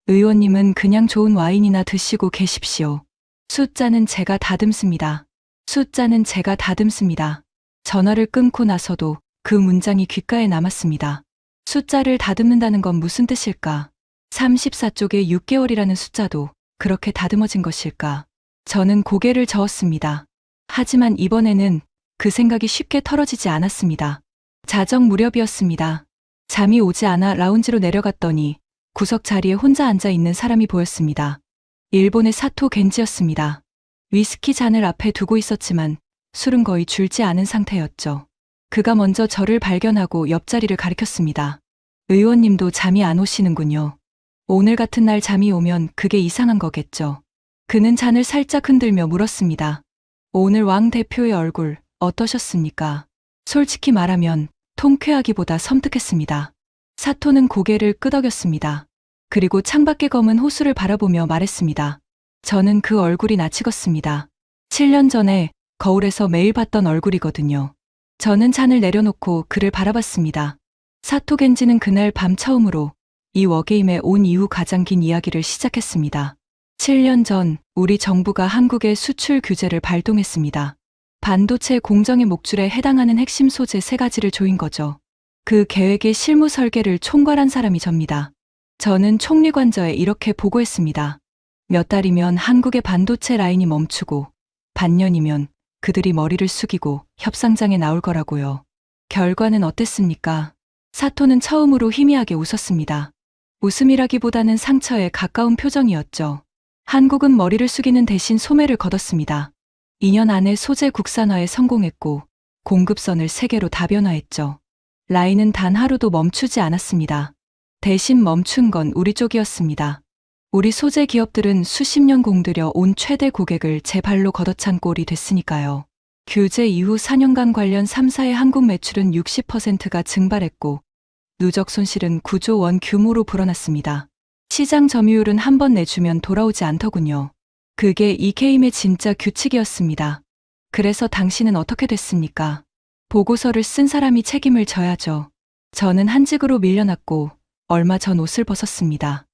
의원님은 그냥 좋은 와인이나 드시고 계십시오. 숫자는 제가 다듬습니다. 숫자는 제가 다듬습니다. 전화를 끊고 나서도 그 문장이 귓가에 남았습니다. 숫자를 다듬는다는 건 무슨 뜻일까? 34쪽에 6개월이라는 숫자도 그렇게 다듬어진 것일까? 저는 고개를 저었습니다. 하지만 이번에는 그 생각이 쉽게 털어지지 않았습니다. 자정 무렵이었습니다. 잠이 오지 않아 라운지로 내려갔더니 구석 자리에 혼자 앉아 있는 사람이 보였습니다. 일본의 사토 겐지였습니다. 위스키 잔을 앞에 두고 있었지만 술은 거의 줄지 않은 상태였죠. 그가 먼저 저를 발견하고 옆자리를 가리켰습니다. 의원님도 잠이 안 오시는군요. 오늘 같은 날 잠이 오면 그게 이상한 거겠죠. 그는 잔을 살짝 흔들며 물었습니다. 오늘 왕 대표의 얼굴 어떠셨습니까? 솔직히 말하면 통쾌하기보다 섬뜩했습니다. 사토는 고개를 끄덕였습니다. 그리고 창밖의 검은 호수를 바라보며 말했습니다. 저는 그 얼굴이 낯익었습니다. 7년 전에 거울에서 매일 봤던 얼굴이거든요. 저는 잔을 내려놓고 그를 바라봤습니다. 사토 겐지는 그날 밤 처음으로 이 워게임에 온 이후 가장 긴 이야기를 시작했습니다. 7년 전 우리 정부가 한국의 수출 규제를 발동했습니다. 반도체 공정의 목줄에 해당하는 핵심 소재 3가지를 조인 거죠. 그 계획의 실무 설계를 총괄한 사람이 접니다. 저는 총리관저에 이렇게 보고했습니다. 몇 달이면 한국의 반도체 라인이 멈추고 반년이면 그들이 머리를 숙이고 협상장에 나올 거라고요. 결과는 어땠습니까? 사토는 처음으로 희미하게 웃었습니다. 웃음이라기보다는 상처에 가까운 표정이었죠. 한국은 머리를 숙이는 대신 소매를 걷었습니다. 2년 안에 소재 국산화에 성공했고 공급선을 3개로 다변화했죠. 라인은 단 하루도 멈추지 않았습니다. 대신 멈춘 건 우리 쪽이었습니다. 우리 소재 기업들은 수십 년 공들여 온 최대 고객을 제 발로 걷어찬 꼴이 됐으니까요. 규제 이후 4년간 관련 3사의 한국 매출은 60%가 증발했고 누적 손실은 9조 원 규모로 불어났습니다. 시장 점유율은 한 번 내주면 돌아오지 않더군요. 그게 이 게임의 진짜 규칙이었습니다. 그래서 당신은 어떻게 됐습니까? 보고서를 쓴 사람이 책임을 져야죠. 저는 한직으로 밀려났고 얼마 전 옷을 벗었습니다.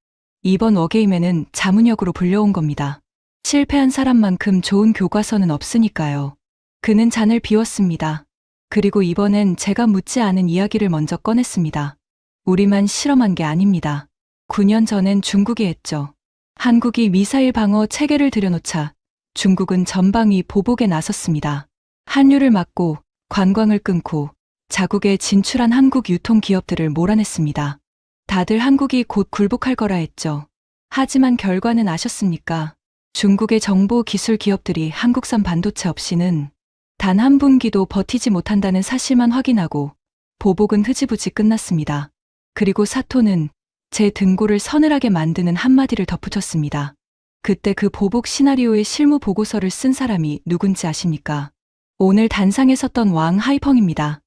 이번 워게임에는 자문역으로 불려온 겁니다. 실패한 사람만큼 좋은 교과서는 없으니까요. 그는 잔을 비웠습니다. 그리고 이번엔 제가 묻지 않은 이야기를 먼저 꺼냈습니다. 우리만 실험한 게 아닙니다. 9년 전엔 중국이 했죠. 한국이 미사일 방어 체계를 들여놓자 중국은 전방위 보복에 나섰습니다. 한류를 막고 관광을 끊고 자국에 진출한 한국 유통기업들을 몰아냈습니다. 다들 한국이 곧 굴복할 거라 했죠. 하지만 결과는 아셨습니까? 중국의 정보 기술 기업들이 한국산 반도체 없이는 단 한 분기도 버티지 못한다는 사실만 확인하고 보복은 흐지부지 끝났습니다. 그리고 사토는 제 등골을 서늘하게 만드는 한마디를 덧붙였습니다. 그때 그 보복 시나리오의 실무 보고서를 쓴 사람이 누군지 아십니까? 오늘 단상에 섰던 왕 하이펑입니다.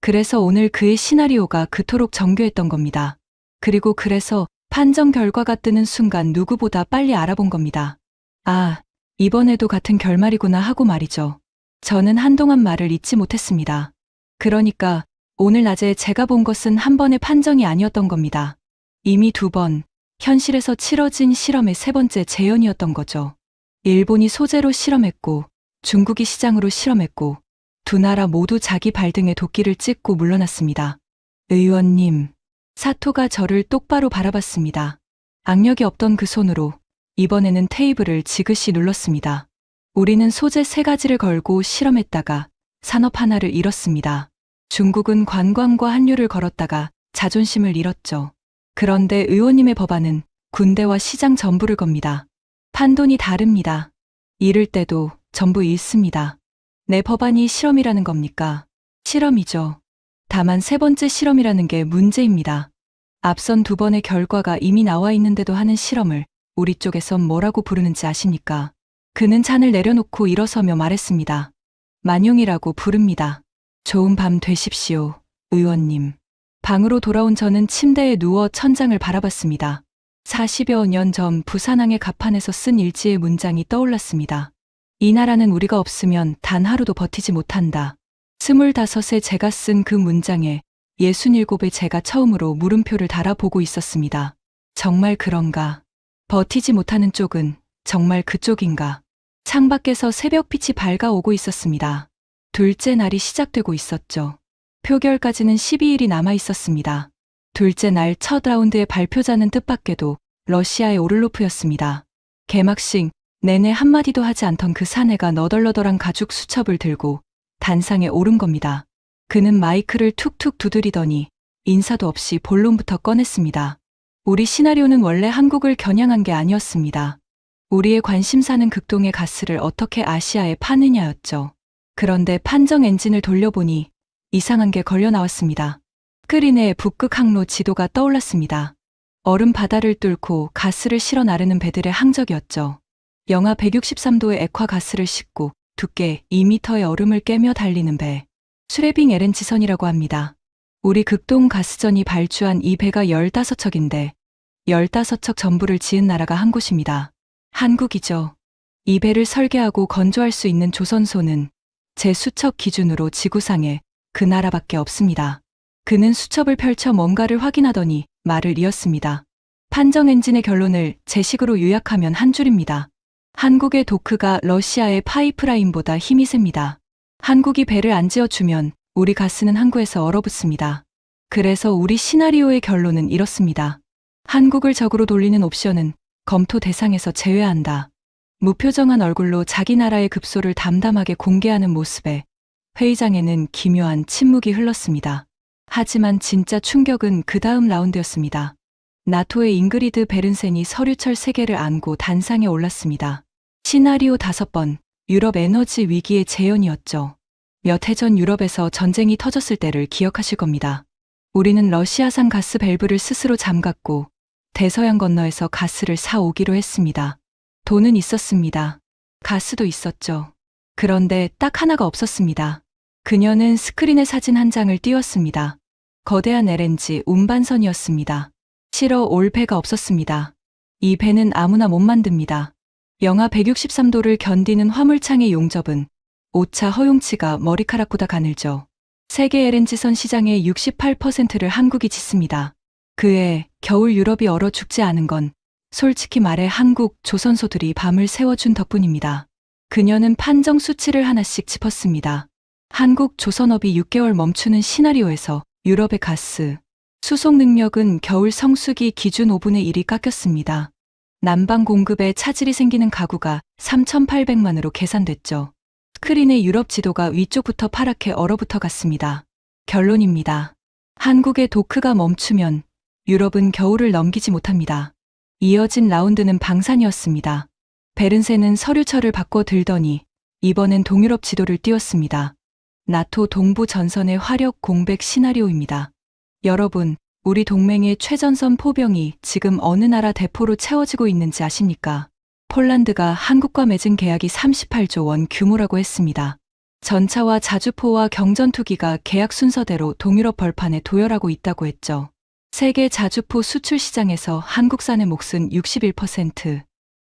그래서 오늘 그의 시나리오가 그토록 정교했던 겁니다. 그리고 그래서 판정 결과가 뜨는 순간 누구보다 빨리 알아본 겁니다. 아, 이번에도 같은 결말이구나 하고 말이죠. 저는 한동안 말을 잇지 못했습니다. 그러니까 오늘 낮에 제가 본 것은 한 번의 판정이 아니었던 겁니다. 이미 2번, 현실에서 치러진 실험의 3번째 재현이었던 거죠. 일본이 소재로 실험했고 중국이 시장으로 실험했고 두 나라 모두 자기 발등에 도끼를 찍고 물러났습니다. 의원님, 사토가 저를 똑바로 바라봤습니다. 악력이 없던 그 손으로 이번에는 테이블을 지그시 눌렀습니다. 우리는 소재 3가지를 걸고 실험했다가 산업 하나를 잃었습니다. 중국은 관광과 한류를 걸었다가 자존심을 잃었죠. 그런데 의원님의 법안은 군대와 시장 전부를 겁니다. 판돈이 다릅니다. 잃을 때도 전부 잃습니다. 내 법안이 실험이라는 겁니까? 실험이죠. 다만 3번째 실험이라는 게 문제입니다. 앞선 2번의 결과가 이미 나와 있는데도 하는 실험을 우리 쪽에선 뭐라고 부르는지 아십니까? 그는 잔을 내려놓고 일어서며 말했습니다. 만용이라고 부릅니다. 좋은 밤 되십시오, 의원님. 방으로 돌아온 저는 침대에 누워 천장을 바라봤습니다. 40여 년 전 부산항의 갑판에서 쓴 일지의 문장이 떠올랐습니다. 이 나라는 우리가 없으면 단 하루도 버티지 못한다. 25에 제가 쓴 그 문장에 67에 제가 처음으로 물음표를 달아보고 있었습니다. 정말 그런가? 버티지 못하는 쪽은 정말 그쪽인가? 창밖에서 새벽빛이 밝아오고 있었습니다. 둘째 날이 시작되고 있었죠. 표결까지는 12일이 남아 있었습니다. 둘째 날 첫 라운드의 발표자는 뜻밖에도 러시아의 오를로프였습니다. 개막식 내내 한마디도 하지 않던 그 사내가 너덜너덜한 가죽 수첩을 들고 단상에 오른 겁니다. 그는 마이크를 툭툭 두드리더니 인사도 없이 본론부터 꺼냈습니다. 우리 시나리오는 원래 한국을 겨냥한 게 아니었습니다. 우리의 관심사는 극동의 가스를 어떻게 아시아에 파느냐였죠. 그런데 판정 엔진을 돌려보니 이상한 게 걸려 나왔습니다. 스크린에 북극 항로 지도가 떠올랐습니다. 얼음 바다를 뚫고 가스를 실어 나르는 배들의 항적이었죠. 영하 163도의 액화 가스를 싣고 두께 2m의 얼음을 깨며 달리는 배. 슈레빙 LNG선이라고 합니다. 우리 극동 가스전이 발주한 이 배가 15척인데 15척 전부를 지은 나라가 한 곳입니다. 한국이죠. 이 배를 설계하고 건조할 수 있는 조선소는 제 수첩 기준으로 지구상에 그 나라밖에 없습니다. 그는 수첩을 펼쳐 뭔가를 확인하더니 말을 이었습니다. 판정 엔진의 결론을 제 식으로 요약하면 한 줄입니다. 한국의 도크가 러시아의 파이프라인보다 힘이 셉니다. 한국이 배를 안 지어주면 우리 가스는 항구에서 얼어붙습니다. 그래서 우리 시나리오의 결론은 이렇습니다. 한국을 적으로 돌리는 옵션은 검토 대상에서 제외한다. 무표정한 얼굴로 자기 나라의 급소를 담담하게 공개하는 모습에 회의장에는 기묘한 침묵이 흘렀습니다. 하지만 진짜 충격은 그 다음 라운드였습니다. 나토의 잉그리드 베른센이 서류철 3개를 안고 단상에 올랐습니다. 시나리오 5번, 유럽 에너지 위기의 재현이었죠. 몇 해 전 유럽에서 전쟁이 터졌을 때를 기억하실 겁니다. 우리는 러시아산 가스 밸브를 스스로 잠갔고 대서양 건너에서 가스를 사오기로 했습니다. 돈은 있었습니다. 가스도 있었죠. 그런데 딱 하나가 없었습니다. 그녀는 스크린에 사진 한 장을 띄웠습니다. 거대한 LNG 운반선이었습니다. 실어 올 배가 없었습니다. 이 배는 아무나 못 만듭니다. 영하 163도를 견디는 화물창의 용접은 오차 허용치가 머리카락보다 가늘죠. 세계 LNG선 시장의 68%를 한국이 짓습니다. 그해 겨울 유럽이 얼어 죽지 않은 건 솔직히 말해 한국 조선소들이 밤을 새워준 덕분입니다. 그녀는 판정 수치를 하나씩 짚었습니다. 한국 조선업이 6개월 멈추는 시나리오에서 유럽의 가스 수송 능력은 겨울 성수기 기준 5분의 1이 깎였습니다. 난방 공급에 차질이 생기는 가구가 3,800만으로 계산됐죠. 스크린의 유럽 지도가 위쪽부터 파랗게 얼어붙어 갔습니다. 결론입니다. 한국의 도크가 멈추면 유럽은 겨울을 넘기지 못합니다. 이어진 라운드는 방산이었습니다. 베른센은 서류철을 바꿔 들더니 이번엔 동유럽 지도를 띄웠습니다. 나토 동부 전선의 화력 공백 시나리오입니다. 여러분, 우리 동맹의 최전선 포병이 지금 어느 나라 대포로 채워지고 있는지 아십니까? 폴란드가 한국과 맺은 계약이 38조 원 규모라고 했습니다. 전차와 자주포와 경전투기가 계약 순서대로 동유럽 벌판에 도열하고 있다고 했죠. 세계 자주포 수출 시장에서 한국산의 몫은 61%,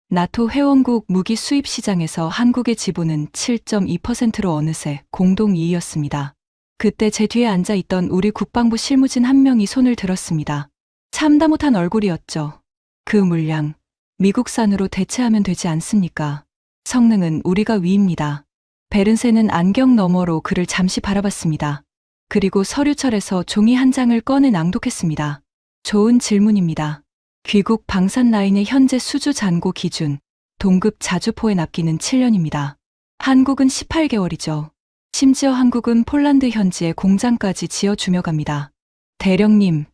나토 회원국 무기 수입 시장에서 한국의 지분은 7.2%로 어느새 공동 2위였습니다. 그때 제 뒤에 앉아있던 우리 국방부 실무진 한 명이 손을 들었습니다. 참다 못한 얼굴이었죠. 그 물량, 미국산으로 대체하면 되지 않습니까? 성능은 우리가 위입니다. 베른센은 안경 너머로 그를 잠시 바라봤습니다. 그리고 서류철에서 종이 한 장을 꺼내 낭독했습니다. 좋은 질문입니다. 귀국 방산 라인의 현재 수주 잔고 기준, 동급 자주포에 납기는 7년입니다. 한국은 18개월이죠. 심지어 한국은 폴란드 현지에 공장까지 지어주며 갑니다. 대령님,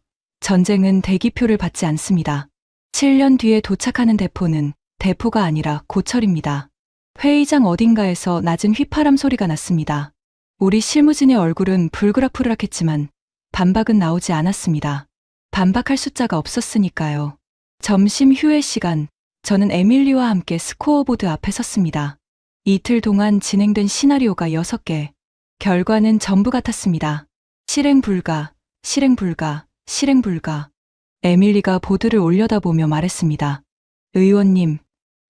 전쟁은 대기표를 받지 않습니다. 7년 뒤에 도착하는 대포는 대포가 아니라 고철입니다. 회의장 어딘가에서 낮은 휘파람 소리가 났습니다. 우리 실무진의 얼굴은 불그락불락했지만 반박은 나오지 않았습니다. 반박할 숫자가 없었으니까요. 점심 휴회 시간, 저는 에밀리와 함께 스코어보드 앞에 섰습니다. 이틀 동안 진행된 시나리오가 6개. 결과는 전부 같았습니다. 실행 불가, 실행 불가, 실행 불가. 에밀리가 보드를 올려다보며 말했습니다. 의원님,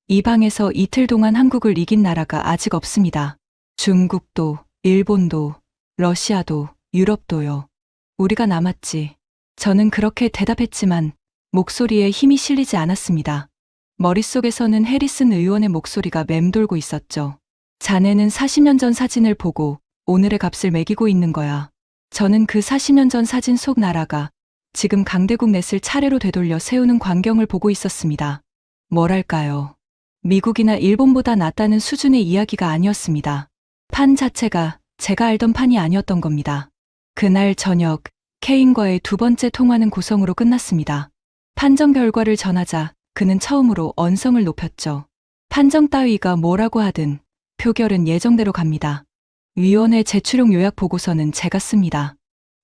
이 방에서 이틀 동안 한국을 이긴 나라가 아직 없습니다. 중국도, 일본도, 러시아도, 유럽도요. 우리가 남았지. 저는 그렇게 대답했지만 목소리에 힘이 실리지 않았습니다. 머릿속에서는 해리슨 의원의 목소리가 맴돌고 있었죠. 자네는 40년 전 사진을 보고 오늘의 값을 매기고 있는 거야. 저는 그 40년 전 사진 속 나라가 지금 강대국 넷을 차례로 되돌려 세우는 광경을 보고 있었습니다. 뭐랄까요. 미국이나 일본보다 낫다는 수준의 이야기가 아니었습니다. 판 자체가 제가 알던 판이 아니었던 겁니다. 그날 저녁 케인과의 두 번째 통화는 고성으로 끝났습니다. 판정 결과를 전하자 그는 처음으로 언성을 높였죠. 판정 따위가 뭐라고 하든 표결은 예정대로 갑니다. 위원회 제출용 요약 보고서는 제가 씁니다.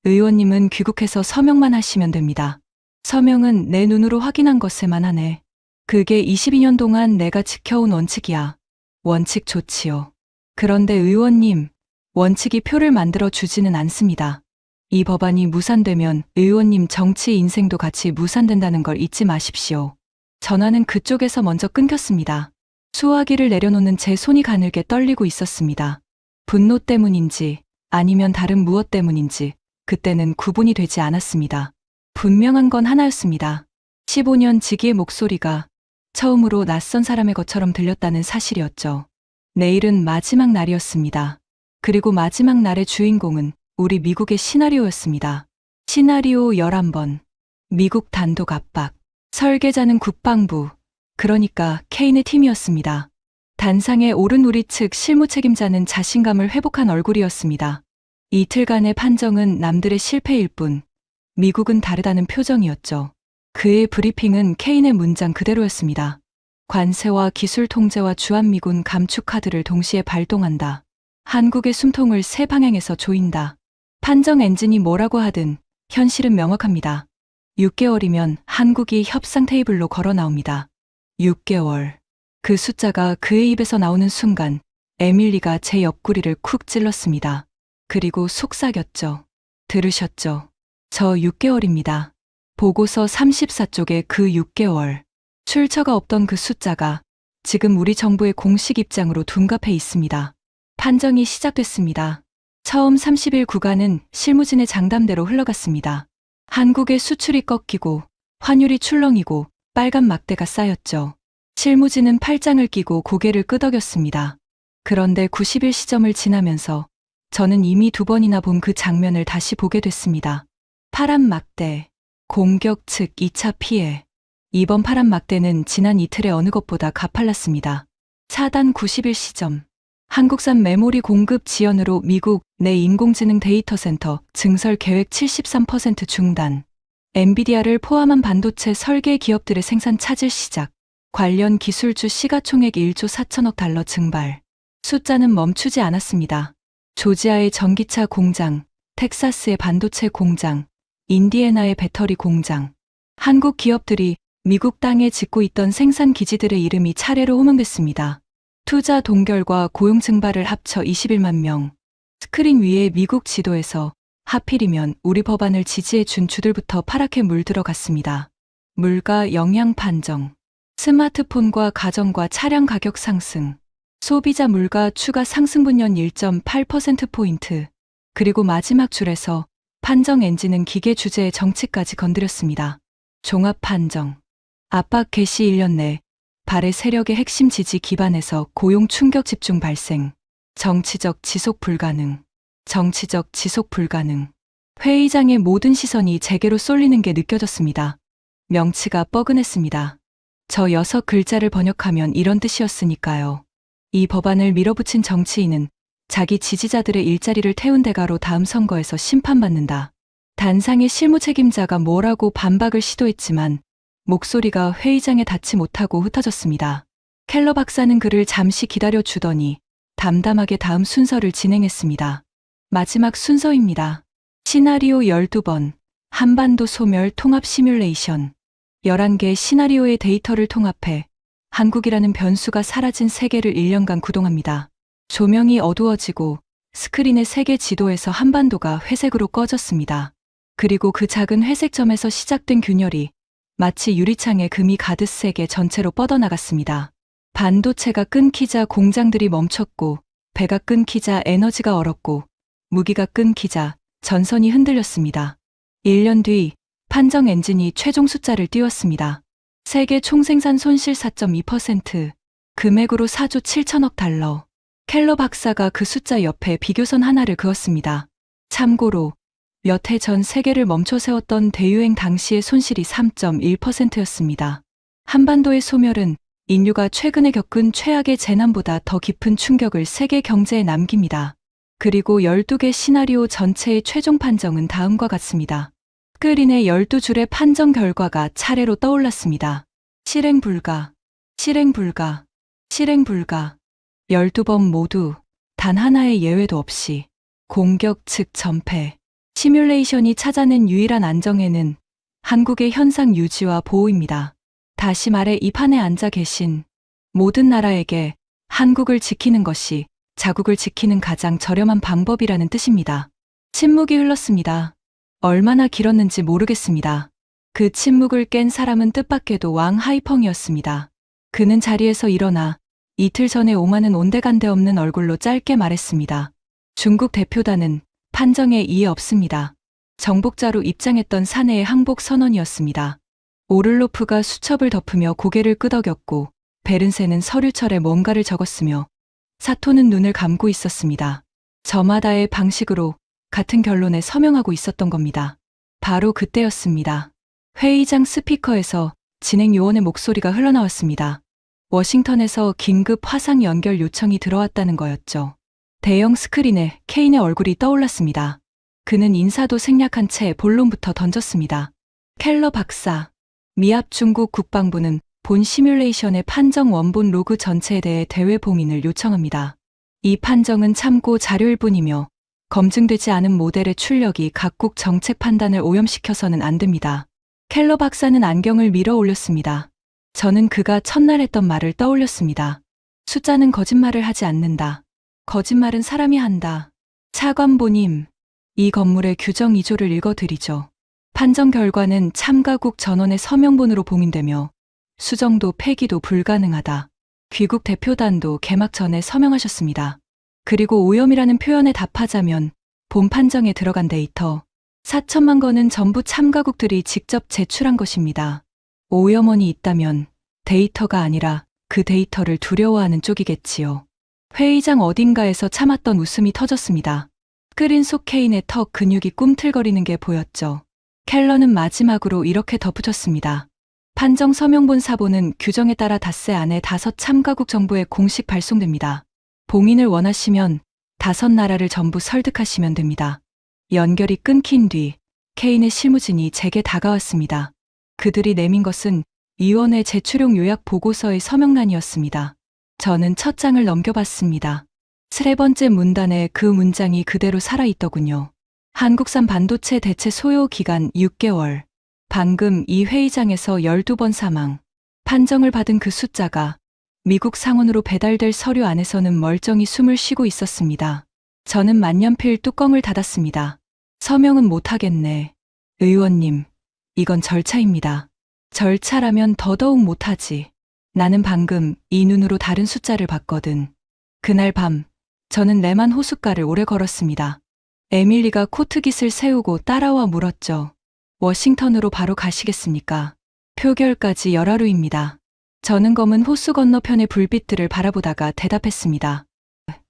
의원님은 귀국해서 서명만 하시면 됩니다. 서명은 내 눈으로 확인한 것에만 하네. 그게 22년 동안 내가 지켜온 원칙이야. 원칙 좋지요. 그런데 의원님, 원칙이 표를 만들어 주지는 않습니다. 이 법안이 무산되면 의원님 정치 인생도 같이 무산된다는 걸 잊지 마십시오. 전화는 그쪽에서 먼저 끊겼습니다. 수화기를 내려놓는 제 손이 가늘게 떨리고 있었습니다. 분노 때문인지 아니면 다른 무엇 때문인지 그때는 구분이 되지 않았습니다. 분명한 건 하나였습니다. 15년 지기의 목소리가 처음으로 낯선 사람의 것처럼 들렸다는 사실이었죠. 내일은 마지막 날이었습니다. 그리고 마지막 날의 주인공은 우리 미국의 시나리오였습니다. 시나리오 11번. 미국 단독 압박. 설계자는 국방부, 그러니까 케인의 팀이었습니다. 단상에 오른 우리 측 실무 책임자는 자신감을 회복한 얼굴이었습니다. 이틀간의 판정은 남들의 실패일 뿐, 미국은 다르다는 표정이었죠. 그의 브리핑은 케인의 문장 그대로였습니다. 관세와 기술 통제와 주한미군 감축 카드를 동시에 발동한다. 한국의 숨통을 세 방향에서 조인다. 판정 엔진이 뭐라고 하든 현실은 명확합니다. 6개월이면 한국이 협상 테이블로 걸어 나옵니다. 6개월. 그 숫자가 그의 입에서 나오는 순간 에밀리가 제 옆구리를 쿡 찔렀습니다. 그리고 속삭였죠. 들으셨죠? 저 6개월입니다. 보고서 34쪽의 그 6개월. 출처가 없던 그 숫자가 지금 우리 정부의 공식 입장으로 둔갑해 있습니다. 판정이 시작됐습니다. 처음 30일 구간은 실무진의 장담대로 흘러갔습니다. 한국의 수출이 꺾이고 환율이 출렁이고 빨간 막대가 쌓였죠. 실무진은 팔짱을 끼고 고개를 끄덕였습니다. 그런데 90일 시점을 지나면서 저는 이미 두 번이나 본 그 장면을 다시 보게 됐습니다. 파란 막대, 공격 측 2차 피해. 이번 파란 막대는 지난 이틀의 어느 것보다 가팔랐습니다. 차단 90일 시점. 한국산 메모리 공급 지연으로 미국 내 인공지능 데이터 센터 증설 계획 73% 중단. 엔비디아를 포함한 반도체 설계 기업들의 생산 차질 시작. 관련 기술주 시가총액 1조 4천억 달러 증발. 숫자는 멈추지 않았습니다. 조지아의 전기차 공장, 텍사스의 반도체 공장, 인디애나의 배터리 공장. 한국 기업들이 미국 땅에 짓고 있던 생산 기지들의 이름이 차례로 호명됐습니다. 투자 동결과 고용 증발을 합쳐 21만 명. 스크린 위에 미국 지도에서 하필이면 우리 법안을 지지해 준 주들부터 파랗게 물들어갔습니다. 물가 영향 판정. 스마트폰과 가전과 차량 가격 상승. 소비자 물가 추가 상승 분연 1.8%포인트. 그리고 마지막 줄에서 판정 엔진은 기계 주제의 정치까지 건드렸습니다. 종합 판정. 압박 개시 1년 내 발의 세력의 핵심 지지 기반에서 고용 충격 집중 발생. 정치적 지속 불가능. 정치적 지속 불가능. 회의장의 모든 시선이 제게로 쏠리는 게 느껴졌습니다. 명치가 뻐근했습니다. 저 6글자를 번역하면 이런 뜻이었으니까요. 이 법안을 밀어붙인 정치인은 자기 지지자들의 일자리를 태운 대가로 다음 선거에서 심판받는다. 단상의 실무 책임자가 뭐라고 반박을 시도했지만 목소리가 회의장에 닿지 못하고 흩어졌습니다. 켈러 박사는 그를 잠시 기다려 주더니 담담하게 다음 순서를 진행했습니다. 마지막 순서입니다. 시나리오 12번, 한반도 소멸 통합 시뮬레이션. 11개의 시나리오의 데이터를 통합해 한국이라는 변수가 사라진 세계를 1년간 구동합니다. 조명이 어두워지고 스크린의 세계 지도에서 한반도가 회색으로 꺼졌습니다. 그리고 그 작은 회색 점에서 시작된 균열이 마치 유리창에 금이 가득 세계 전체로 뻗어나갔습니다. 반도체가 끊기자 공장들이 멈췄고, 배가 끊기자 에너지가 얼었고, 무기가 끊기자 전선이 흔들렸습니다. 1년 뒤 판정 엔진이 최종 숫자를 띄웠습니다. 세계 총생산 손실 4.2%, 금액으로 4조 7천억 달러. 켈러 박사가 그 숫자 옆에 비교선 하나를 그었습니다. 참고로 몇 해 전 세계를 멈춰 세웠던 대유행 당시의 손실이 3.1%였습니다. 한반도의 소멸은 인류가 최근에 겪은 최악의 재난보다 더 깊은 충격을 세계 경제에 남깁니다. 그리고 12개 시나리오 전체의 최종 판정은 다음과 같습니다. 스크린에 12줄의 판정 결과가 차례로 떠올랐습니다. 실행 불가, 실행 불가, 실행 불가. 12번 모두 단 하나의 예외도 없이 공격 측 전패. 시뮬레이션이 찾아낸 유일한 안정해는 한국의 현상 유지와 보호입니다. 다시 말해 이 판에 앉아 계신 모든 나라에게 한국을 지키는 것이 자국을 지키는 가장 저렴한 방법이라는 뜻입니다. 침묵이 흘렀습니다. 얼마나 길었는지 모르겠습니다. 그 침묵을 깬 사람은 뜻밖에도 왕 하이펑이었습니다. 그는 자리에서 일어나 이틀 전에 오마는 온데간데 없는 얼굴로 짧게 말했습니다. 중국 대표단은 판정에 이해 없습니다. 정복자로 입장했던 사내의 항복 선언이었습니다. 오를로프가 수첩을 덮으며 고개를 끄덕였고 베른세는 서류철에 뭔가를 적었으며 사토는 눈을 감고 있었습니다. 저마다의 방식으로 같은 결론에 서명하고 있었던 겁니다. 바로 그때였습니다. 회의장 스피커에서 진행 요원의 목소리가 흘러나왔습니다. 워싱턴에서 긴급 화상 연결 요청이 들어왔다는 거였죠. 대형 스크린에 케인의 얼굴이 떠올랐습니다. 그는 인사도 생략한 채 본론부터 던졌습니다. 켈러 박사, 미합 중국 국방부는 본 시뮬레이션의 판정 원본 로그 전체에 대해 대외 봉인을 요청합니다. 이 판정은 참고 자료일 뿐이며 검증되지 않은 모델의 출력이 각국 정책 판단을 오염시켜서는 안 됩니다. 켈러 박사는 안경을 밀어 올렸습니다. 저는 그가 첫날 했던 말을 떠올렸습니다. 숫자는 거짓말을 하지 않는다. 거짓말은 사람이 한다. 차관보님, 이 건물의 규정 2조를 읽어드리죠. 판정 결과는 참가국 전원의 서명본으로 봉인되며 수정도 폐기도 불가능하다. 귀국 대표단도 개막 전에 서명하셨습니다. 그리고 오염이라는 표현에 답하자면 본 판정에 들어간 데이터 4천만 건은 전부 참가국들이 직접 제출한 것입니다. 오염원이 있다면 데이터가 아니라 그 데이터를 두려워하는 쪽이겠지요. 회의장 어딘가에서 참았던 웃음이 터졌습니다. 스크린 속 케인의 턱 근육이 꿈틀거리는 게 보였죠. 켈러는 마지막으로 이렇게 덧붙였습니다. 판정 서명본 사본은 규정에 따라 닷새 안에 5 참가국 정부에 공식 발송됩니다. 봉인을 원하시면 5 나라를 전부 설득하시면 됩니다. 연결이 끊긴 뒤 케인의 실무진이 제게 다가왔습니다. 그들이 내민 것은 위원회 제출용 요약 보고서의 서명란이었습니다. 저는 첫 장을 넘겨봤습니다. 3번째 문단에 그 문장이 그대로 살아있더군요. 한국산 반도체 대체 소요 기간 6개월. 방금 이 회의장에서 12번 사망. 판정을 받은 그 숫자가 미국 상원으로 배달될 서류 안에서는 멀쩡히 숨을 쉬고 있었습니다. 저는 만년필 뚜껑을 닫았습니다. 서명은 못하겠네. 의원님, 이건 절차입니다. 절차라면 더더욱 못하지. 나는 방금 이 눈으로 다른 숫자를 봤거든. 그날 밤, 저는 레만 호숫가를 오래 걸었습니다. 에밀리가 코트깃을 세우고 따라와 물었죠. 워싱턴으로 바로 가시겠습니까? 표결까지 열하루입니다. 저는 검은 호수 건너편의 불빛들을 바라보다가 대답했습니다.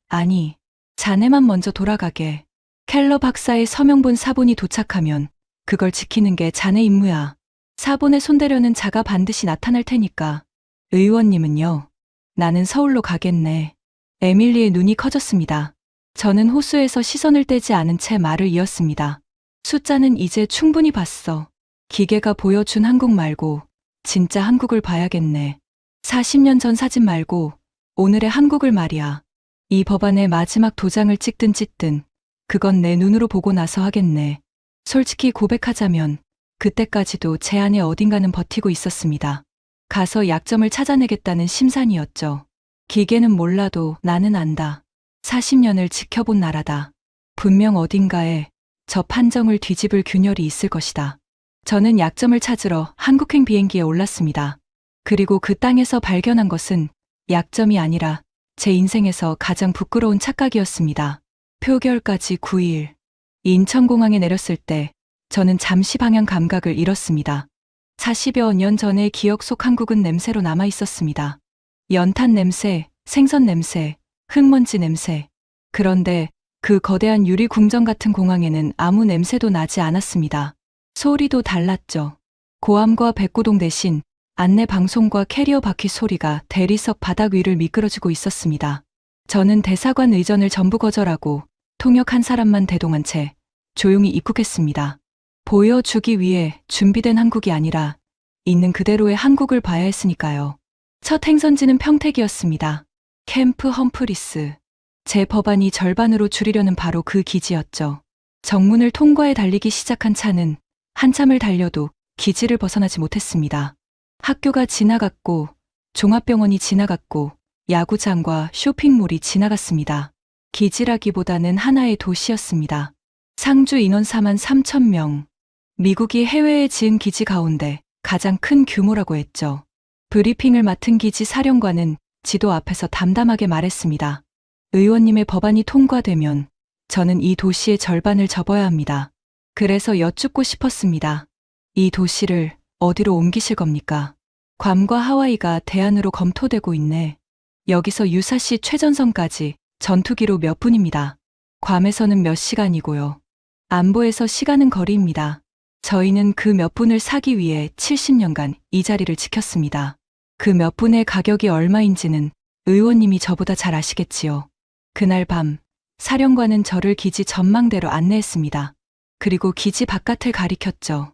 아니, 자네만 먼저 돌아가게. 켈러 박사의 서명본 사본이 도착하면 그걸 지키는 게 자네 임무야. 사본에 손대려는 자가 반드시 나타날 테니까. 의원님은요? 나는 서울로 가겠네. 에밀리의 눈이 커졌습니다. 저는 호수에서 시선을 떼지 않은 채 말을 이었습니다. 숫자는 이제 충분히 봤어. 기계가 보여준 한국 말고 진짜 한국을 봐야겠네. 40년 전 사진 말고 오늘의 한국을 말이야. 이 법안의 마지막 도장을 찍든 찢든 그건 내 눈으로 보고 나서 하겠네. 솔직히 고백하자면 그때까지도 제 안에 어딘가는 버티고 있었습니다. 가서 약점을 찾아내겠다는 심산이었죠. 기계는 몰라도 나는 안다. 40년을 지켜본 나라다. 분명 어딘가에 저 판정을 뒤집을 균열이 있을 것이다. 저는 약점을 찾으러 한국행 비행기에 올랐습니다. 그리고 그 땅에서 발견한 것은 약점이 아니라 제 인생에서 가장 부끄러운 착각이었습니다. 표결까지 9일. 인천공항에 내렸을 때 저는 잠시 방향 감각을 잃었습니다. 40여 년 전의 기억 속 한국은 냄새로 남아 있었습니다. 연탄 냄새, 생선 냄새, 흙먼지 냄새. 그런데 그 거대한 유리 궁전 같은 공항에는 아무 냄새도 나지 않았습니다. 소리도 달랐죠. 고함과 백고동 대신 안내 방송과 캐리어 바퀴 소리가 대리석 바닥 위를 미끄러지고 있었습니다. 저는 대사관 의전을 전부 거절하고 통역 한 사람만 대동한 채 조용히 입국했습니다. 보여주기 위해 준비된 한국이 아니라 있는 그대로의 한국을 봐야 했으니까요. 첫 행선지는 평택이었습니다. 캠프 험프리스. 제 법안이 절반으로 줄이려는 바로 그 기지였죠. 정문을 통과해 달리기 시작한 차는 한참을 달려도 기지를 벗어나지 못했습니다. 학교가 지나갔고 종합병원이 지나갔고 야구장과 쇼핑몰이 지나갔습니다. 기지라기보다는 하나의 도시였습니다. 상주 인원 4만 3천 명. 미국이 해외에 지은 기지 가운데 가장 큰 규모라고 했죠. 브리핑을 맡은 기지 사령관은 지도 앞에서 담담하게 말했습니다. 의원님의 법안이 통과되면 저는 이 도시의 절반을 접어야 합니다. 그래서 여쭙고 싶었습니다. 이 도시를 어디로 옮기실 겁니까? 괌과 하와이가 대안으로 검토되고 있네. 여기서 유사시 최전선까지 전투기로 몇 분입니다. 괌에서는 몇 시간이고요. 안보에서 시간은 거리입니다. 저희는 그 몇 분을 사기 위해 70년간 이 자리를 지켰습니다. 그 몇 분의 가격이 얼마인지는 의원님이 저보다 잘 아시겠지요. 그날 밤 사령관은 저를 기지 전망대로 안내했습니다. 그리고 기지 바깥을 가리켰죠.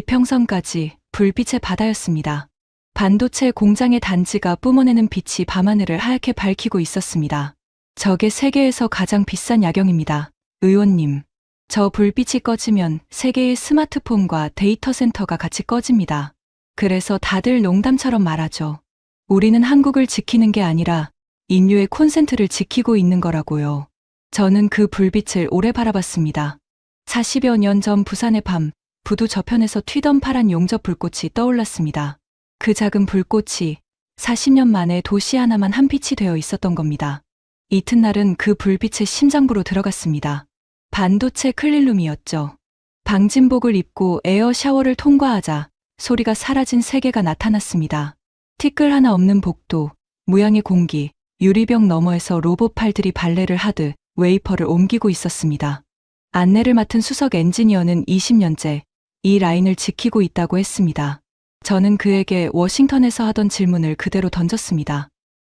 지평선까지 불빛의 바다였습니다. 반도체 공장의 단지가 뿜어내는 빛이 밤하늘을 하얗게 밝히고 있었습니다. 저게 세계에서 가장 비싼 야경입니다. 의원님. 저 불빛이 꺼지면 세계의 스마트폰과 데이터 센터가 같이 꺼집니다. 그래서 다들 농담처럼 말하죠. 우리는 한국을 지키는 게 아니라 인류의 콘센트를 지키고 있는 거라고요. 저는 그 불빛을 오래 바라봤습니다. 40여 년 전 부산의 밤, 부두 저편에서 튀던 파란 용접 불꽃이 떠올랐습니다. 그 작은 불꽃이 40년 만에 도시 하나만 한 빛이 되어 있었던 겁니다. 이튿날은 그 불빛의 심장부로 들어갔습니다. 반도체 클린룸이었죠. 방진복을 입고 에어 샤워를 통과하자 소리가 사라진 세계가 나타났습니다. 티끌 하나 없는 복도, 무양의 공기, 유리병 너머에서 로봇 팔들이 발레를 하듯 웨이퍼를 옮기고 있었습니다. 안내를 맡은 수석 엔지니어는 20년째 이 라인을 지키고 있다고 했습니다. 저는 그에게 워싱턴에서 하던 질문을 그대로 던졌습니다.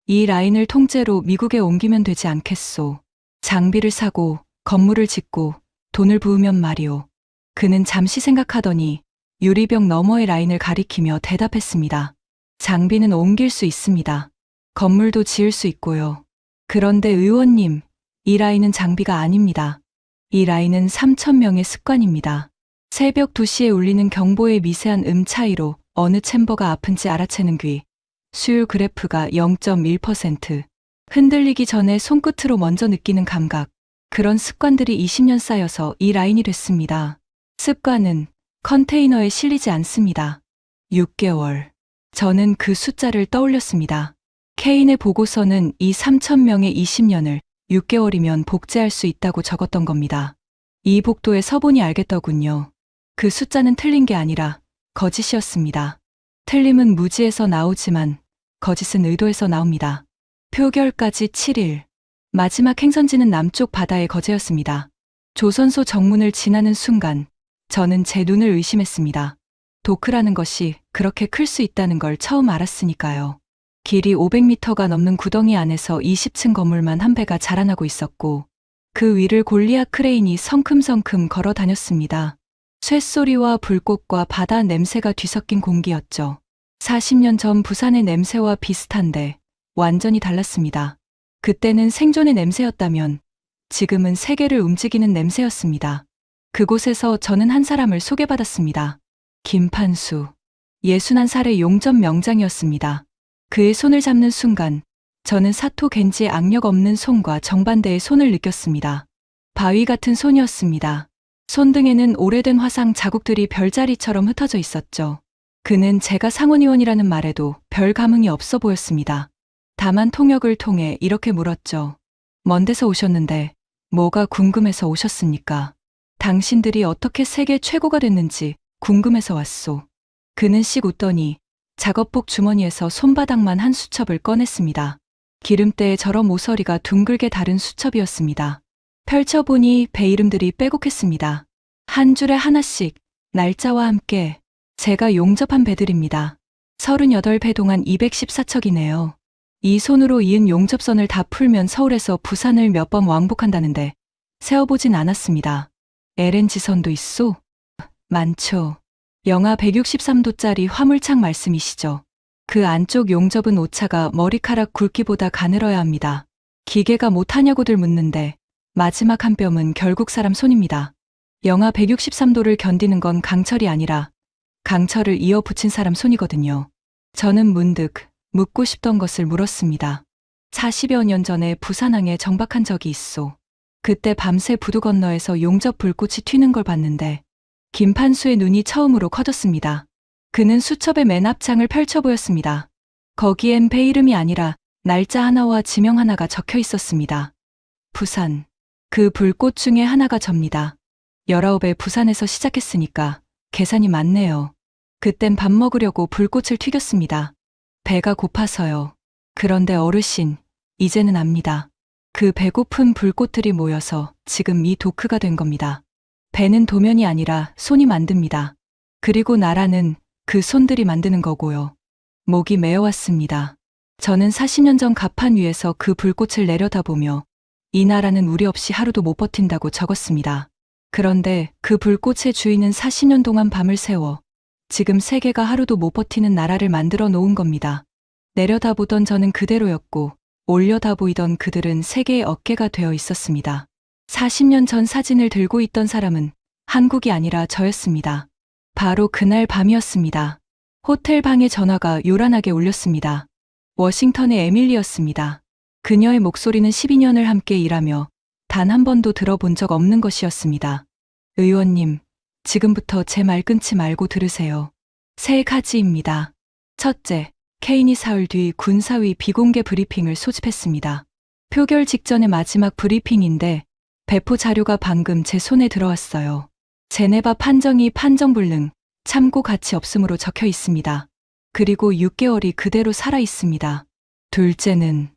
이 라인을 통째로 미국에 옮기면 되지 않겠소. 장비를 사고 건물을 짓고 돈을 부으면 말이오. 그는 잠시 생각하더니 유리병 너머의 라인을 가리키며 대답했습니다. 장비는 옮길 수 있습니다. 건물도 지을 수 있고요. 그런데 의원님, 이 라인은 장비가 아닙니다. 이 라인은 3,000명의 습관입니다. 새벽 2시에 울리는 경보의 미세한 차이로 어느 챔버가 아픈지 알아채는 귀. 수율 그래프가 0.1%. 흔들리기 전에 손끝으로 먼저 느끼는 감각. 그런 습관들이 20년 쌓여서 이 라인이 됐습니다. 습관은 컨테이너에 실리지 않습니다. 6개월. 저는 그 숫자를 떠올렸습니다. 케인의 보고서는 이 3,000명의 20년을 6개월이면 복제할 수 있다고 적었던 겁니다. 이 복도에 서보니 알겠더군요. 그 숫자는 틀린 게 아니라 거짓이었습니다. 틀림은 무지에서 나오지만 거짓은 의도에서 나옵니다. 표결까지 7일. 마지막 행선지는 남쪽 바다의 거제였습니다. 조선소 정문을 지나는 순간 저는 제 눈을 의심했습니다. 도크라는 것이 그렇게 클 수 있다는 걸 처음 알았으니까요. 길이 500m가 넘는 구덩이 안에서 20층 건물만 한 배가 자라나고 있었고 그 위를 골리앗 크레인이 성큼성큼 걸어 다녔습니다. 쇳소리와 불꽃과 바다 냄새가 뒤섞인 공기였죠. 40년 전 부산의 냄새와 비슷한데 완전히 달랐습니다. 그때는 생존의 냄새였다면 지금은 세계를 움직이는 냄새였습니다. 그곳에서 저는 한 사람을 소개받았습니다. 김판수. 61살의 용접 명장이었습니다. 그의 손을 잡는 순간 저는 사토 겐지의 악력 없는 손과 정반대의 손을 느꼈습니다. 바위 같은 손이었습니다. 손등에는 오래된 화상 자국들이 별자리처럼 흩어져 있었죠. 그는 제가 상원의원이라는 말에도 별 감흥이 없어 보였습니다. 다만 통역을 통해 이렇게 물었죠. 먼 데서 오셨는데 뭐가 궁금해서 오셨습니까? 당신들이 어떻게 세계 최고가 됐는지 궁금해서 왔소. 그는 씩 웃더니 작업복 주머니에서 손바닥만 한 수첩을 꺼냈습니다. 기름때에 저러 모서리가 둥글게 다른 수첩이었습니다. 펼쳐보니 배 이름들이 빼곡했습니다. 한 줄에 하나씩 날짜와 함께 제가 용접한 배들입니다. 38배 동안 214척이네요. 이 손으로 이은 용접선을 다 풀면 서울에서 부산을 몇 번 왕복한다는데 세어보진 않았습니다. LN 지선도 있소? 많죠. 영하 163도짜리 화물창 말씀이시죠. 그 안쪽 용접은 오차가 머리카락 굵기보다 가늘어야 합니다. 기계가 못하냐고들 묻는데 마지막 한 뼘은 결국 사람 손입니다. 영하 163도를 견디는 건 강철이 아니라 강철을 이어 붙인 사람 손이거든요. 저는 문득 묻고 싶던 것을 물었습니다. 40여 년 전에 부산항에 정박한 적이 있소. 그때 밤새 부두 건너에서 용접 불꽃이 튀는 걸 봤는데 김판수의 눈이 처음으로 커졌습니다. 그는 수첩의 맨 앞장을 펼쳐 보였습니다. 거기엔 배 이름이 아니라 날짜 하나와 지명 하나가 적혀 있었습니다. 부산. 그 불꽃 중에 하나가 접니다. 19에 부산에서 시작했으니까 계산이 맞네요. 그땐 밥 먹으려고 불꽃을 튀겼습니다. 배가 고파서요. 그런데 어르신, 이제는 압니다. 그 배고픈 불꽃들이 모여서 지금 이 도크가 된 겁니다. 배는 도면이 아니라 손이 만듭니다. 그리고 나라는 그 손들이 만드는 거고요. 목이 메어왔습니다. 저는 40년 전 갑판 위에서 그 불꽃을 내려다보며 이 나라는 우리 없이 하루도 못 버틴다고 적었습니다. 그런데 그 불꽃의 주인은 40년 동안 밤을 새워 지금 세계가 하루도 못 버티는 나라를 만들어 놓은 겁니다. 내려다보던 저는 그대로였고 올려다 보이던 그들은 세계의 어깨가 되어 있었습니다. 40년 전 사진을 들고 있던 사람은 한국이 아니라 저였습니다. 바로 그날 밤이었습니다. 호텔 방의 전화가 요란하게 울렸습니다. 워싱턴의 에밀리였습니다. 그녀의 목소리는 12년을 함께 일하며 단 한 번도 들어본 적 없는 것이었습니다. 의원님, 지금부터 제 말 끊지 말고 들으세요. 세 가지입니다. 첫째, 케인이 사흘 뒤 군사위 비공개 브리핑을 소집했습니다. 표결 직전의 마지막 브리핑인데 배포 자료가 방금 제 손에 들어왔어요. 제네바 판정이 판정불능, 참고 가치 없음으로 적혀 있습니다. 그리고 6개월이 그대로 살아 있습니다. 둘째는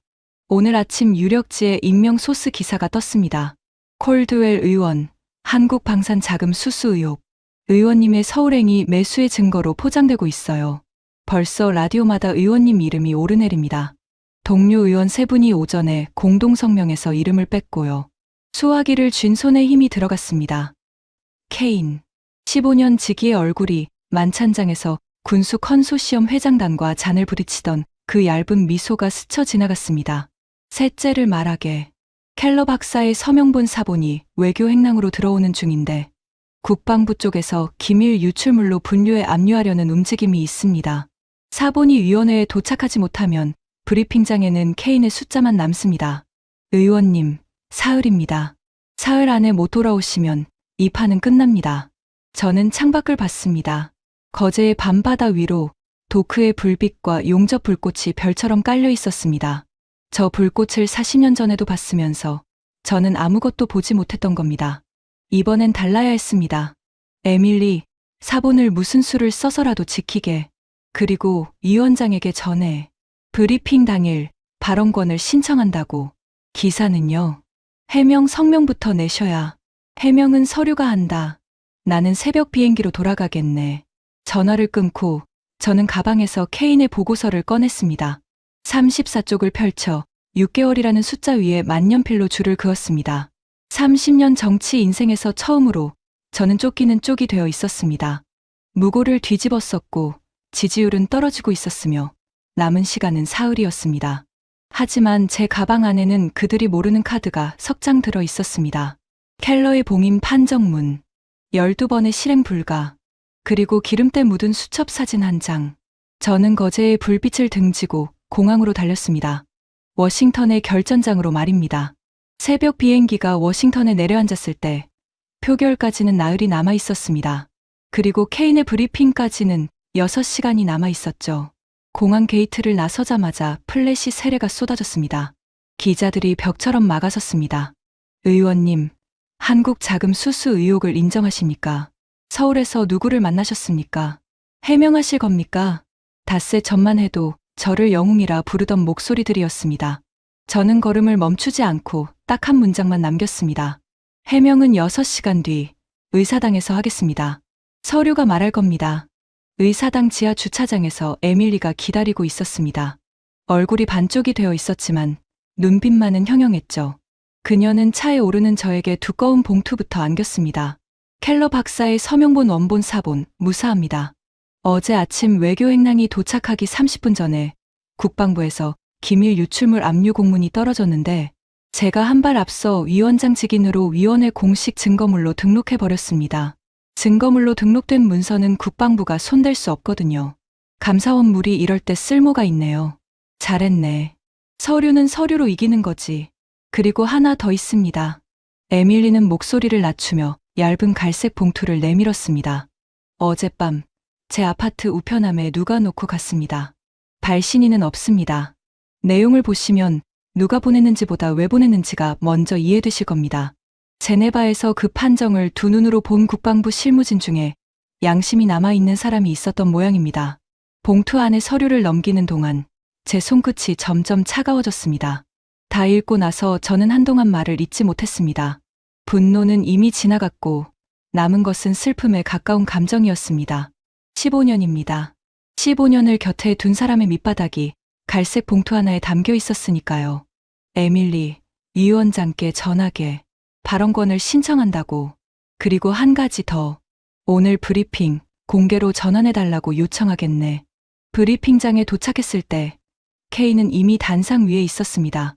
오늘 아침 유력지에 익명 소스 기사가 떴습니다. 콜드웰 의원, 한국 방산 자금 수수 의혹. 의원님의 서울행위 매수의 증거로 포장되고 있어요. 벌써 라디오마다 의원님 이름이 오르내립니다. 동료 의원 3분이 오전에 공동성명에서 이름을 뺐고요. 수화기를 쥔 손에 힘이 들어갔습니다. 케인. 15년 지기의 얼굴이 만찬장에서 군수 컨소시엄 회장단과 잔을 부딪히던 그 얇은 미소가 스쳐 지나갔습니다. 셋째를 말하게. 켈러 박사의 서명본 사본이 외교 행랑으로 들어오는 중인데 국방부 쪽에서 기밀 유출물로 분류에 압류하려는 움직임이 있습니다. 사본이 위원회에 도착하지 못하면 브리핑장에는 케인의 숫자만 남습니다. 의원님, 사흘입니다. 사흘 안에 못 돌아오시면 이 판은 끝납니다. 저는 창밖을 봤습니다. 거제의 밤바다 위로 도크의 불빛과 용접 불꽃이 별처럼 깔려 있었습니다. 저 불꽃을 40년 전에도 봤으면서 저는 아무것도 보지 못했던 겁니다. 이번엔 달라야 했습니다. 에밀리, 사본을 무슨 수를 써서라도 지키게. 그리고 위원장에게 전해. 브리핑 당일 발언권을 신청한다고. 기사는요. 해명 성명부터 내셔야. 해명은 서류가 한다. 나는 새벽 비행기로 돌아가겠네. 전화를 끊고 저는 가방에서 케인의 보고서를 꺼냈습니다. 34쪽을 펼쳐 6개월이라는 숫자 위에 만년필로 줄을 그었습니다. 30년 정치 인생에서 처음으로 저는 쫓기는 쪽이 되어 있었습니다. 무고를 뒤집었었고 지지율은 떨어지고 있었으며 남은 시간은 사흘이었습니다. 하지만 제 가방 안에는 그들이 모르는 카드가 석 장 들어 있었습니다. 켈러의 봉임 판정문, 12번의 실행 불가, 그리고 기름때 묻은 수첩 사진 한 장. 저는 거제의 불빛을 등지고 공항으로 달렸습니다. 워싱턴의 결전장으로 말입니다. 새벽 비행기가 워싱턴에 내려앉았을 때 표결까지는 나흘이 남아 있었습니다. 그리고 케인의 브리핑까지는 6시간이 남아 있었죠. 공항 게이트를 나서자마자 플래시 세례가 쏟아졌습니다. 기자들이 벽처럼 막아섰습니다. 의원님, 한국 자금 수수 의혹을 인정하십니까? 서울에서 누구를 만나셨습니까? 해명하실 겁니까? 닷새 전만 해도 저를 영웅이라 부르던 목소리들이었습니다. 저는 걸음을 멈추지 않고 딱 한 문장만 남겼습니다. 해명은 6시간 뒤 의사당에서 하겠습니다. 서류가 말할 겁니다. 의사당 지하 주차장에서 에밀리가 기다리고 있었습니다. 얼굴이 반쪽이 되어 있었지만 눈빛만은 형형했죠. 그녀는 차에 오르는 저에게 두꺼운 봉투부터 안겼습니다. 켈러 박사의 서명본 원본 사본, 무사합니다. 어제 아침 외교 행랑이 도착하기 30분 전에 국방부에서 기밀 유출물 압류 공문이 떨어졌는데 제가 한 발 앞서 위원장 직인으로 위원회 공식 증거물로 등록해버렸습니다. 증거물로 등록된 문서는 국방부가 손댈 수 없거든요. 감사원물이 이럴 때 쓸모가 있네요. 잘했네. 서류는 서류로 이기는 거지. 그리고 하나 더 있습니다. 에밀리는 목소리를 낮추며 얇은 갈색 봉투를 내밀었습니다. 어젯밤 제 아파트 우편함에 누가 놓고 갔습니다. 발신인은 없습니다. 내용을 보시면 누가 보냈는지보다 왜 보냈는지가 먼저 이해되실 겁니다. 제네바에서 그 판정을 두 눈으로 본 국방부 실무진 중에 양심이 남아있는 사람이 있었던 모양입니다. 봉투 안에 서류를 넘기는 동안 제 손끝이 점점 차가워졌습니다. 다 읽고 나서 저는 한동안 말을 잇지 못했습니다. 분노는 이미 지나갔고 남은 것은 슬픔에 가까운 감정이었습니다. 15년입니다. 15년을 곁에 둔 사람의 밑바닥이 갈색 봉투 하나에 담겨 있었으니까요. 에밀리, 위원장께 전하게 발언권을 신청한다고. 그리고 한 가지 더. 오늘 브리핑 공개로 전환해달라고 요청하겠네. 브리핑장에 도착했을 때 K는 이미 단상 위에 있었습니다.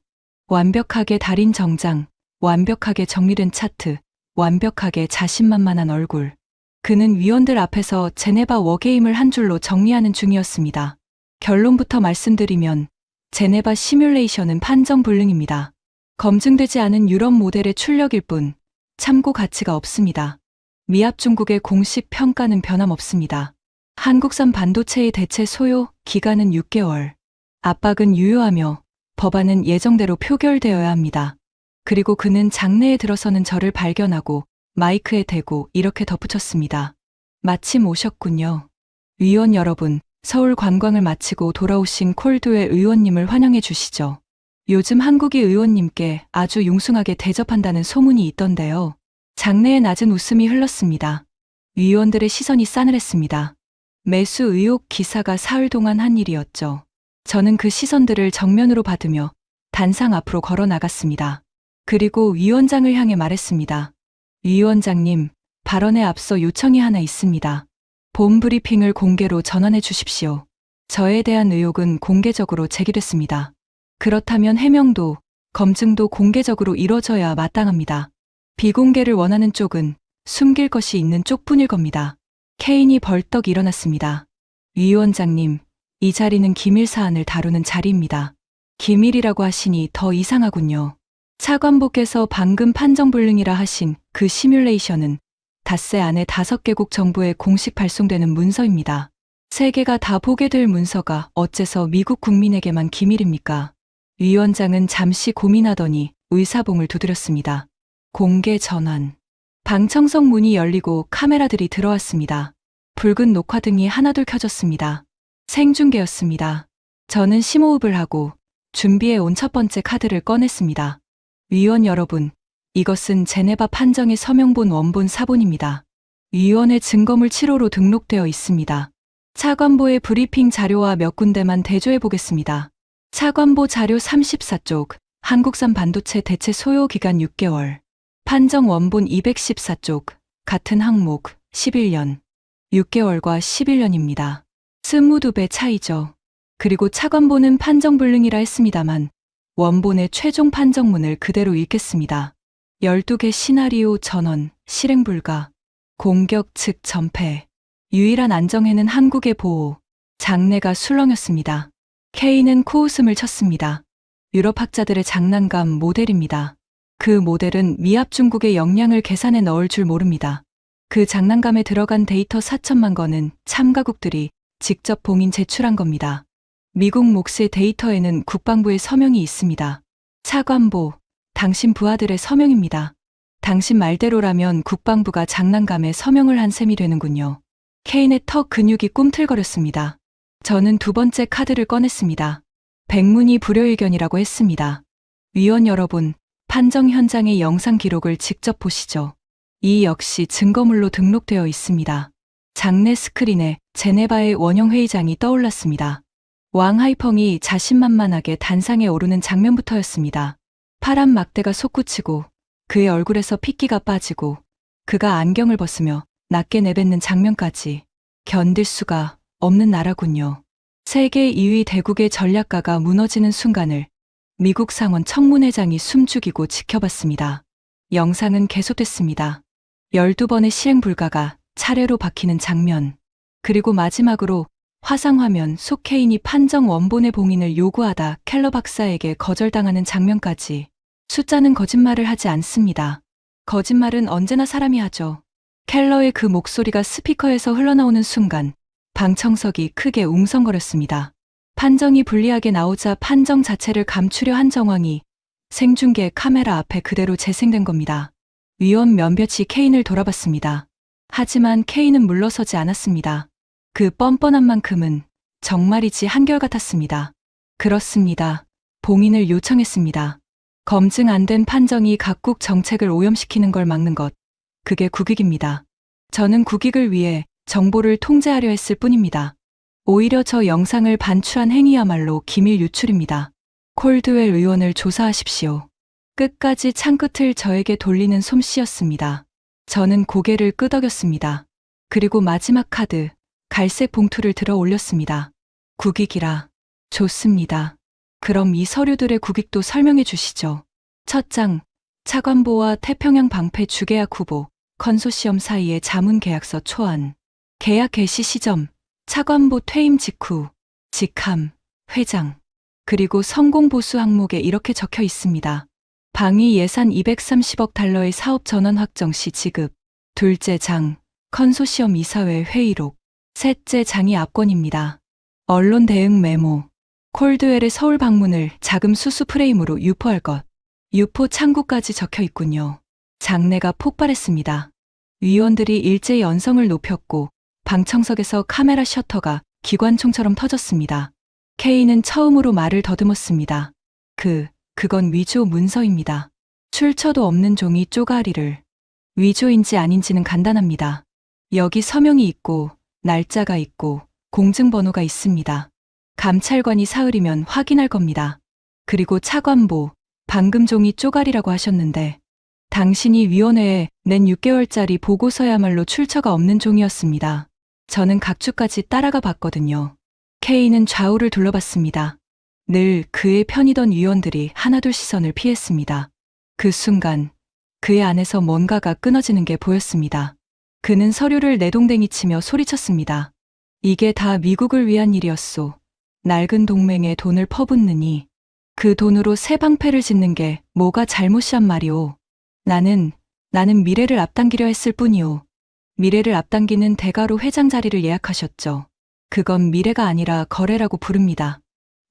완벽하게 달인 정장, 완벽하게 정리된 차트, 완벽하게 자신만만한 얼굴. 그는 위원들 앞에서 제네바 워게임을 한 줄로 정리하는 중이었습니다. 결론부터 말씀드리면 제네바 시뮬레이션은 판정불능입니다. 검증되지 않은 유럽 모델의 출력일 뿐 참고 가치가 없습니다. 미합 중국의 공식 평가는 변함없습니다. 한국산 반도체의 대체 소요 기간은 6개월. 압박은 유효하며 법안은 예정대로 표결되어야 합니다. 그리고 그는 장내에 들어서는 저를 발견하고 마이크에 대고 이렇게 덧붙였습니다. 마침 오셨군요. 위원 여러분, 서울 관광을 마치고 돌아오신 콜드웰 의원님을 환영해 주시죠. 요즘 한국의 의원님께 아주 융숭하게 대접한다는 소문이 있던데요. 장내에 낮은 웃음이 흘렀습니다. 위원들의 시선이 싸늘했습니다. 매수 의혹 기사가 사흘 동안 한 일이었죠. 저는 그 시선들을 정면으로 받으며 단상 앞으로 걸어 나갔습니다. 그리고 위원장을 향해 말했습니다. 위원장님, 발언에 앞서 요청이 하나 있습니다. 본 브리핑을 공개로 전환해 주십시오. 저에 대한 의혹은 공개적으로 제기됐습니다. 그렇다면 해명도, 검증도 공개적으로 이뤄져야 마땅합니다. 비공개를 원하는 쪽은 숨길 것이 있는 쪽뿐일 겁니다. 케인이 벌떡 일어났습니다. 위원장님, 이 자리는 기밀 사안을 다루는 자리입니다. 기밀이라고 하시니 더 이상하군요. 차관보께서 방금 판정불능이라 하신 그 시뮬레이션은 닷새 안에 5개국 정부에 공식 발송되는 문서입니다. 세계가 다 보게 될 문서가 어째서 미국 국민에게만 기밀입니까? 위원장은 잠시 고민하더니 의사봉을 두드렸습니다. 공개 전환. 방청석 문이 열리고 카메라들이 들어왔습니다. 붉은 녹화등이 하나둘 켜졌습니다. 생중계였습니다. 저는 심호흡을 하고 준비해 온 첫 번째 카드를 꺼냈습니다. 위원 여러분, 이것은 제네바 판정의 서명본 원본 사본입니다. 위원회 증거물 7호로 등록되어 있습니다. 차관보의 브리핑 자료와 몇 군데만 대조해 보겠습니다. 차관보 자료 34쪽, 한국산 반도체 대체 소요 기간 6개월. 판정 원본 214쪽, 같은 항목, 11년. 6개월과 11년입니다. 22배 차이죠. 그리고 차관보는 판정불능이라 했습니다만 원본의 최종 판정문을 그대로 읽겠습니다. 12개 시나리오 전원, 실행 불가. 공격 측 전패. 유일한 안정해는 한국의 보호. 장내가 술렁였습니다. K는 코웃음을 쳤습니다. 유럽 학자들의 장난감 모델입니다. 그 모델은 미합 중국의 역량을 계산해 넣을 줄 모릅니다. 그 장난감에 들어간 데이터 4천만 건은 참가국들이 직접 봉인 제출한 겁니다. 미국 몫의 데이터에는 국방부의 서명이 있습니다. 차관보, 당신 부하들의 서명입니다. 당신 말대로라면 국방부가 장난감에 서명을 한 셈이 되는군요. 케인의 턱 근육이 꿈틀거렸습니다. 저는 두 번째 카드를 꺼냈습니다. 백문이 불여일견이라고 했습니다. 위원 여러분, 판정 현장의 영상 기록을 직접 보시죠. 이 역시 증거물로 등록되어 있습니다. 장내 스크린에 제네바의 원형 회의장이 떠올랐습니다. 왕 하이펑이 자신만만하게 단상에 오르는 장면부터였습니다. 파란 막대가 솟구치고 그의 얼굴에서 핏기가 빠지고 그가 안경을 벗으며 낮게 내뱉는 장면까지 견딜 수가 없는 나라군요. 세계 2위 대국의 전략가가 무너지는 순간을 미국 상원 청문회장이 숨죽이고 지켜봤습니다. 영상은 계속됐습니다. 12번의 시행 불가가 차례로 박히는 장면, 그리고 마지막으로 화상화면 속 케인이 판정 원본의 봉인을 요구하다 켈러 박사에게 거절당하는 장면까지. 숫자는 거짓말을 하지 않습니다. 거짓말은 언제나 사람이 하죠. 켈러의 그 목소리가 스피커에서 흘러나오는 순간 방청석이 크게 웅성거렸습니다. 판정이 불리하게 나오자 판정 자체를 감추려 한 정황이 생중계 카메라 앞에 그대로 재생된 겁니다. 위원 면볕이 케인을 돌아봤습니다. 하지만 케인은 물러서지 않았습니다. 그 뻔뻔한 만큼은 정말이지 한결같았습니다. 그렇습니다. 봉인을 요청했습니다. 검증 안 된 판정이 각국 정책을 오염시키는 걸 막는 것, 그게 국익입니다. 저는 국익을 위해 정보를 통제하려 했을 뿐입니다. 오히려 저 영상을 반출한 행위야말로 기밀 유출입니다. 콜드웰 의원을 조사하십시오. 끝까지 창끝을 저에게 돌리는 솜씨였습니다. 저는 고개를 끄덕였습니다. 그리고 마지막 카드, 갈색 봉투를 들어 올렸습니다. 국익이라. 좋습니다. 그럼 이 서류들의 국익도 설명해 주시죠. 첫 장, 차관보와 태평양 방패 주계약 후보, 컨소시엄 사이의 자문계약서 초안. 계약 개시 시점, 차관보 퇴임 직후, 직함, 회장. 그리고 성공보수 항목에 이렇게 적혀 있습니다. 방위 예산 230억 달러의 사업 전환 확정 시 지급. 둘째 장, 컨소시엄 이사회 회의록. 셋째 장이 압권입니다. 언론 대응 메모. 콜드웰의 서울 방문을 자금 수수 프레임으로 유포할 것. 유포 창구까지 적혀 있군요. 장내가 폭발했습니다. 위원들이 일제히 언성을 높였고 방청석에서 카메라 셔터가 기관총처럼 터졌습니다. 케인은 처음으로 말을 더듬었습니다. 그건 위조 문서입니다. 출처도 없는 종이 쪼가리를. 위조인지 아닌지는 간단합니다. 여기 서명이 있고 날짜가 있고 공증번호가 있습니다. 감찰관이 사흘이면 확인할 겁니다. 그리고 차관보, 방금 종이 쪼가리라고 하셨는데 당신이 위원회에 낸 6개월짜리 보고서야말로 출처가 없는 종이었습니다. 저는 각주까지 따라가 봤거든요. 케인은 좌우를 둘러봤습니다. 늘 그의 편이던 위원들이 하나둘 시선을 피했습니다. 그 순간 그의 안에서 뭔가가 끊어지는 게 보였습니다. 그는 서류를 내동댕이치며 소리쳤습니다. 이게 다 미국을 위한 일이었소. 낡은 동맹에 돈을 퍼붓느니 그 돈으로 새 방패를 짓는 게 뭐가 잘못이란 말이오. 나는 미래를 앞당기려 했을 뿐이오. 미래를 앞당기는 대가로 회장 자리를 예약하셨죠. 그건 미래가 아니라 거래라고 부릅니다.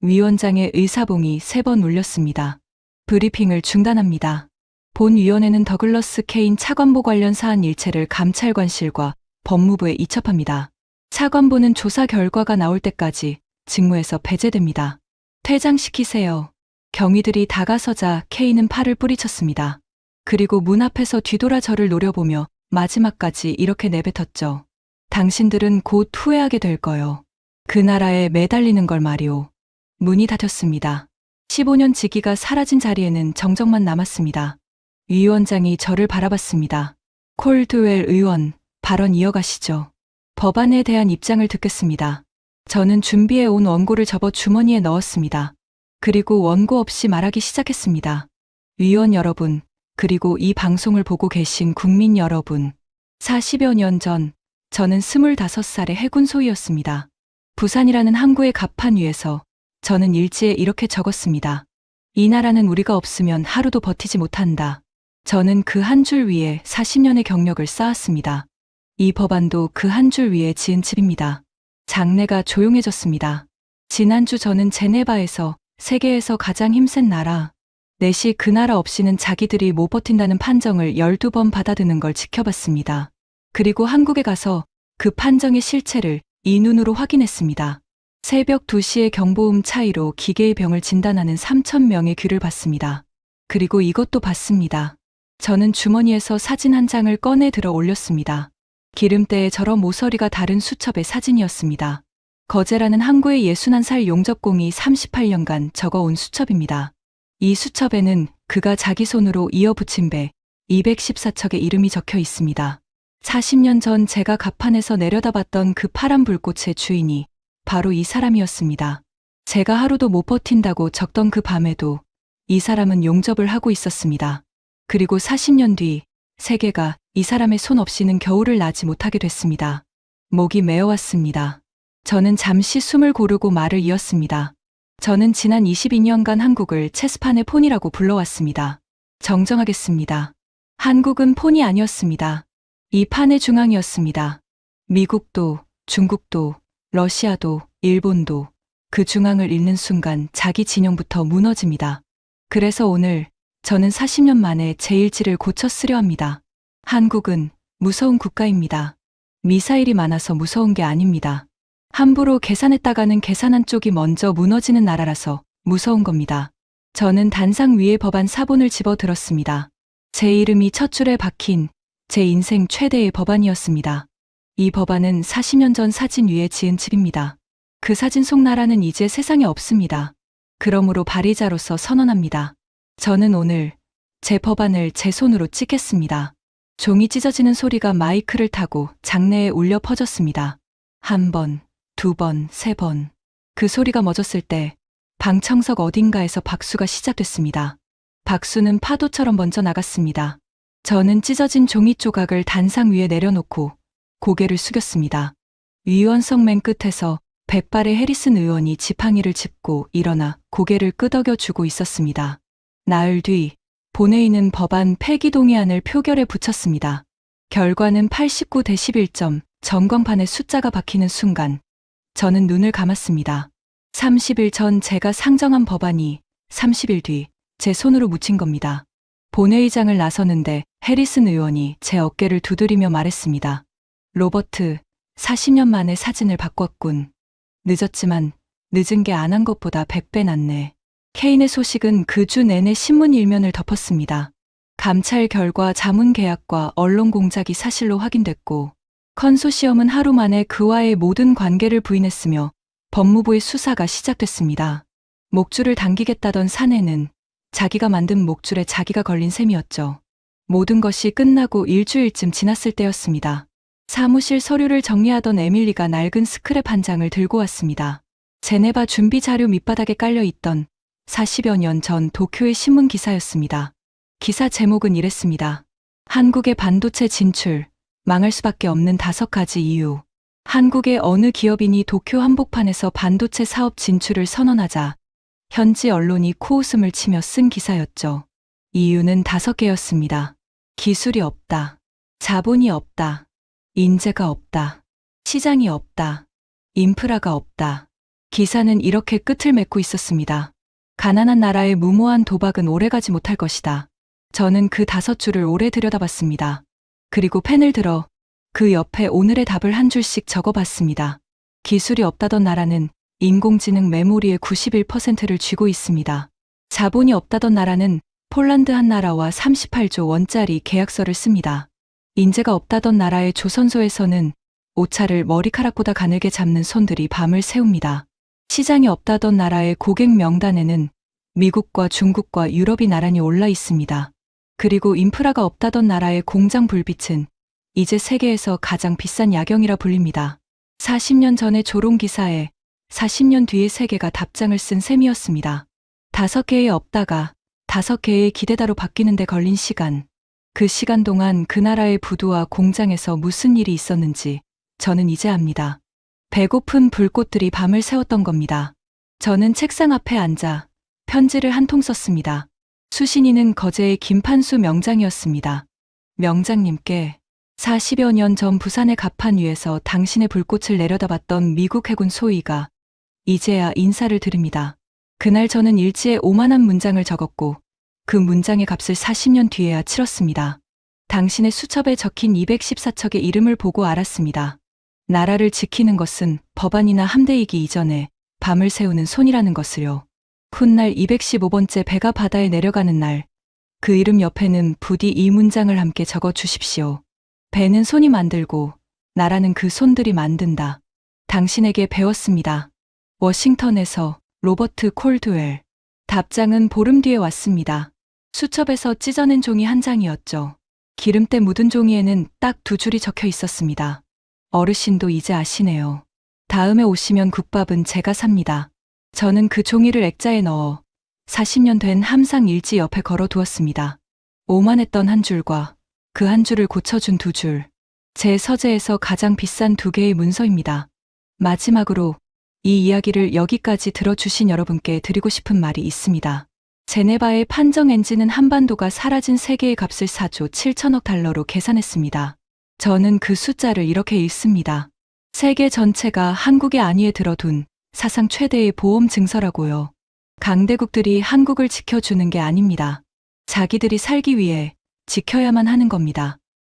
위원장의 의사봉이 3번 울렸습니다. 브리핑을 중단합니다. 본위원회는 더글러스 케인 차관보 관련 사안 일체를 감찰관실과 법무부에 이첩합니다. 차관보는 조사 결과가 나올 때까지 직무에서 배제됩니다. 퇴장시키세요. 경위들이 다가서자 케인은 팔을 뿌리쳤습니다. 그리고 문 앞에서 뒤돌아 저를 노려보며 마지막까지 이렇게 내뱉었죠. 당신들은 곧 후회하게 될 거요. 그 나라에 매달리는 걸 말이오. 문이 닫혔습니다. 15년 지기가 사라진 자리에는 정적만 남았습니다. 위원장이 저를 바라봤습니다. 콜드웰 의원, 발언 이어가시죠. 법안에 대한 입장을 듣겠습니다. 저는 준비해 온 원고를 접어 주머니에 넣었습니다. 그리고 원고 없이 말하기 시작했습니다. 위원 여러분, 그리고 이 방송을 보고 계신 국민 여러분. 40여 년 전, 저는 25살의 해군 소위였습니다. 부산이라는 항구의 갑판 위에서 저는 일지에 이렇게 적었습니다. 이 나라는 우리가 없으면 하루도 버티지 못한다. 저는 그 한 줄 위에 40년의 경력을 쌓았습니다. 이 법안도 그 한 줄 위에 지은 집입니다. 장내가 조용해졌습니다. 지난주 저는 제네바에서 세계에서 가장 힘센 나라, 넷이 그 나라 없이는 자기들이 못 버틴다는 판정을 12번 받아드는 걸 지켜봤습니다. 그리고 한국에 가서 그 판정의 실체를 이 눈으로 확인했습니다. 새벽 2시의 경보음 차이로 기계의 병을 진단하는 3,000명의 귀를 봤습니다. 그리고 이것도 봤습니다. 저는 주머니에서 사진 한 장을 꺼내 들어 올렸습니다. 기름때에 저런 모서리가 다른 수첩의 사진이었습니다. 거제라는 항구의 61살 용접공이 38년간 적어온 수첩입니다. 이 수첩에는 그가 자기 손으로 이어붙인 배 214척의 이름이 적혀 있습니다. 40년 전 제가 갑판에서 내려다봤던 그 파란 불꽃의 주인이 바로 이 사람이었습니다. 제가 하루도 못 버틴다고 적던 그 밤에도 이 사람은 용접을 하고 있었습니다. 그리고 40년 뒤 세계가 이 사람의 손 없이는 겨울을 나지 못하게 됐습니다. 목이 메어왔습니다. 저는 잠시 숨을 고르고 말을 이었습니다. 저는 지난 22년간 한국을 체스판의 폰이라고 불러왔습니다. 정정하겠습니다. 한국은 폰이 아니었습니다. 이 판의 중앙이었습니다. 미국도, 중국도, 러시아도, 일본도 그 중앙을 잃는 순간 자기 진영부터 무너집니다. 그래서 오늘 저는 40년 만에 제 일지를 고쳐 쓰려 합니다. 한국은 무서운 국가입니다. 미사일이 많아서 무서운 게 아닙니다. 함부로 계산했다가는 계산한 쪽이 먼저 무너지는 나라라서 무서운 겁니다. 저는 단상 위에 법안 사본을 집어들었습니다. 제 이름이 첫 줄에 박힌 제 인생 최대의 법안이었습니다. 이 법안은 40년 전 사진 위에 지은 칩입니다. 그 사진 속 나라는 이제 세상에 없습니다. 그러므로 발의자로서 선언합니다. 저는 오늘 제 법안을 제 손으로 찍겠습니다. 종이 찢어지는 소리가 마이크를 타고 장내에 울려 퍼졌습니다. 한 번, 두 번, 세 번. 그 소리가 멎었을 때 방청석 어딘가에서 박수가 시작됐습니다. 박수는 파도처럼 먼저 나갔습니다. 저는 찢어진 종이 조각을 단상 위에 내려놓고 고개를 숙였습니다. 위원석 맨 끝에서 백발의 해리슨 의원이 지팡이를 짚고 일어나 고개를 끄덕여 주고 있었습니다. 나흘 뒤 본회의는 법안 폐기 동의안을 표결에 붙였습니다. 결과는 89대 11점, 전광판에 숫자가 박히는 순간 저는 눈을 감았습니다. 30일 전 제가 상정한 법안이 30일 뒤 제 손으로 묻힌 겁니다. 본회의장을 나서는데 해리슨 의원이 제 어깨를 두드리며 말했습니다. 로버트, 40년 만에 사진을 바꿨군. 늦었지만 늦은 게 안 한 것보다 100배 낫네. 케인의 소식은 그 주 내내 신문 일면을 덮었습니다. 감찰 결과 자문 계약과 언론 공작이 사실로 확인됐고 컨소시엄은 하루 만에 그와의 모든 관계를 부인했으며 법무부의 수사가 시작됐습니다. 목줄을 당기겠다던 사내는 자기가 만든 목줄에 자기가 걸린 셈이었죠. 모든 것이 끝나고 일주일쯤 지났을 때였습니다. 사무실 서류를 정리하던 에밀리가 낡은 스크랩 한 장을 들고 왔습니다. 제네바 준비 자료 밑바닥에 깔려 있던 40여 년 전 도쿄의 신문 기사였습니다. 기사 제목은 이랬습니다. 한국의 반도체 진출, 망할 수밖에 없는 5가지 이유. 한국의 어느 기업인이 도쿄 한복판에서 반도체 사업 진출을 선언하자 현지 언론이 코웃음을 치며 쓴 기사였죠. 이유는 5개였습니다. 기술이 없다. 자본이 없다. 인재가 없다. 시장이 없다. 인프라가 없다. 기사는 이렇게 끝을 맺고 있었습니다. 가난한 나라의 무모한 도박은 오래가지 못할 것이다. 저는 그 5줄을 오래 들여다봤습니다. 그리고 펜을 들어 그 옆에 오늘의 답을 한 줄씩 적어봤습니다. 기술이 없다던 나라는 인공지능 메모리의 91%를 쥐고 있습니다. 자본이 없다던 나라는 폴란드 한 나라와 38조 원짜리 계약서를 씁니다. 인재가 없다던 나라의 조선소에서는 오차를 머리카락보다 가늘게 잡는 손들이 밤을 새웁니다. 시장이 없다던 나라의 고객 명단에는 미국과 중국과 유럽이 나란히 올라 있습니다. 그리고 인프라가 없다던 나라의 공장 불빛은 이제 세계에서 가장 비싼 야경이라 불립니다. 40년 전의 조롱기사에 40년 뒤의 세계가 답장을 쓴 셈이었습니다. 5개의 없다가 5개의 기대다로 바뀌는 데 걸린 시간. 그 시간 동안 그 나라의 부두와 공장에서 무슨 일이 있었는지 저는 이제 압니다. 배고픈 불꽃들이 밤을 새웠던 겁니다. 저는 책상 앞에 앉아 편지를 한 통 썼습니다. 수신인은 거제의 김판수 명장이었습니다. 명장님께 40여 년 전 부산의 갑판 위에서 당신의 불꽃을 내려다봤던 미국 해군 소위가 이제야 인사를 드립니다. 그날 저는 일지에 오만한 문장을 적었고 그 문장의 값을 40년 뒤에야 치렀습니다. 당신의 수첩에 적힌 214척의 이름을 보고 알았습니다. 나라를 지키는 것은 법안이나 함대이기 이전에 밤을 새우는 손이라는 것을요. 훗날 215번째 배가 바다에 내려가는 날, 그 이름 옆에는 부디 이 문장을 함께 적어 주십시오. 배는 손이 만들고 나라는 그 손들이 만든다. 당신에게 배웠습니다. 워싱턴에서 로버트 콜드웰. 답장은 보름 뒤에 왔습니다. 수첩에서 찢어낸 종이 한 장이었죠. 기름때 묻은 종이에는 딱 2줄이 적혀 있었습니다. 어르신도 이제 아시네요. 다음에 오시면 국밥은 제가 삽니다. 저는 그 종이를 액자에 넣어 40년 된 함상 일지 옆에 걸어 두었습니다. 오만했던 한 줄과 그 한 줄을 고쳐준 2줄. 제 서재에서 가장 비싼 2개의 문서입니다. 마지막으로 이 이야기를 여기까지 들어주신 여러분께 드리고 싶은 말이 있습니다. 제네바의 판정 엔진은 한반도가 사라진 세계의 값을 4조 7천억 달러로 계산했습니다. 저는 그 숫자를 이렇게 읽습니다. 세계 전체가 한국의 안위에 들어둔 사상 최대의 보험 증서라고요. 강대국들이 한국을 지켜주는 게 아닙니다. 자기들이 살기 위해 지켜야만 하는 겁니다.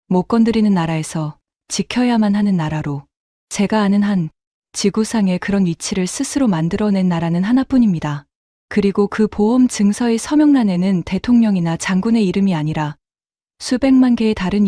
못 건드리는 나라에서 지켜야만 하는 나라로. 제가 아는 한 지구상에 그런 위치를 스스로 만들어낸 나라는 하나뿐입니다. 그리고 그 보험 증서의 서명란에는 대통령이나 장군의 이름이 아니라 수백만 개의 다른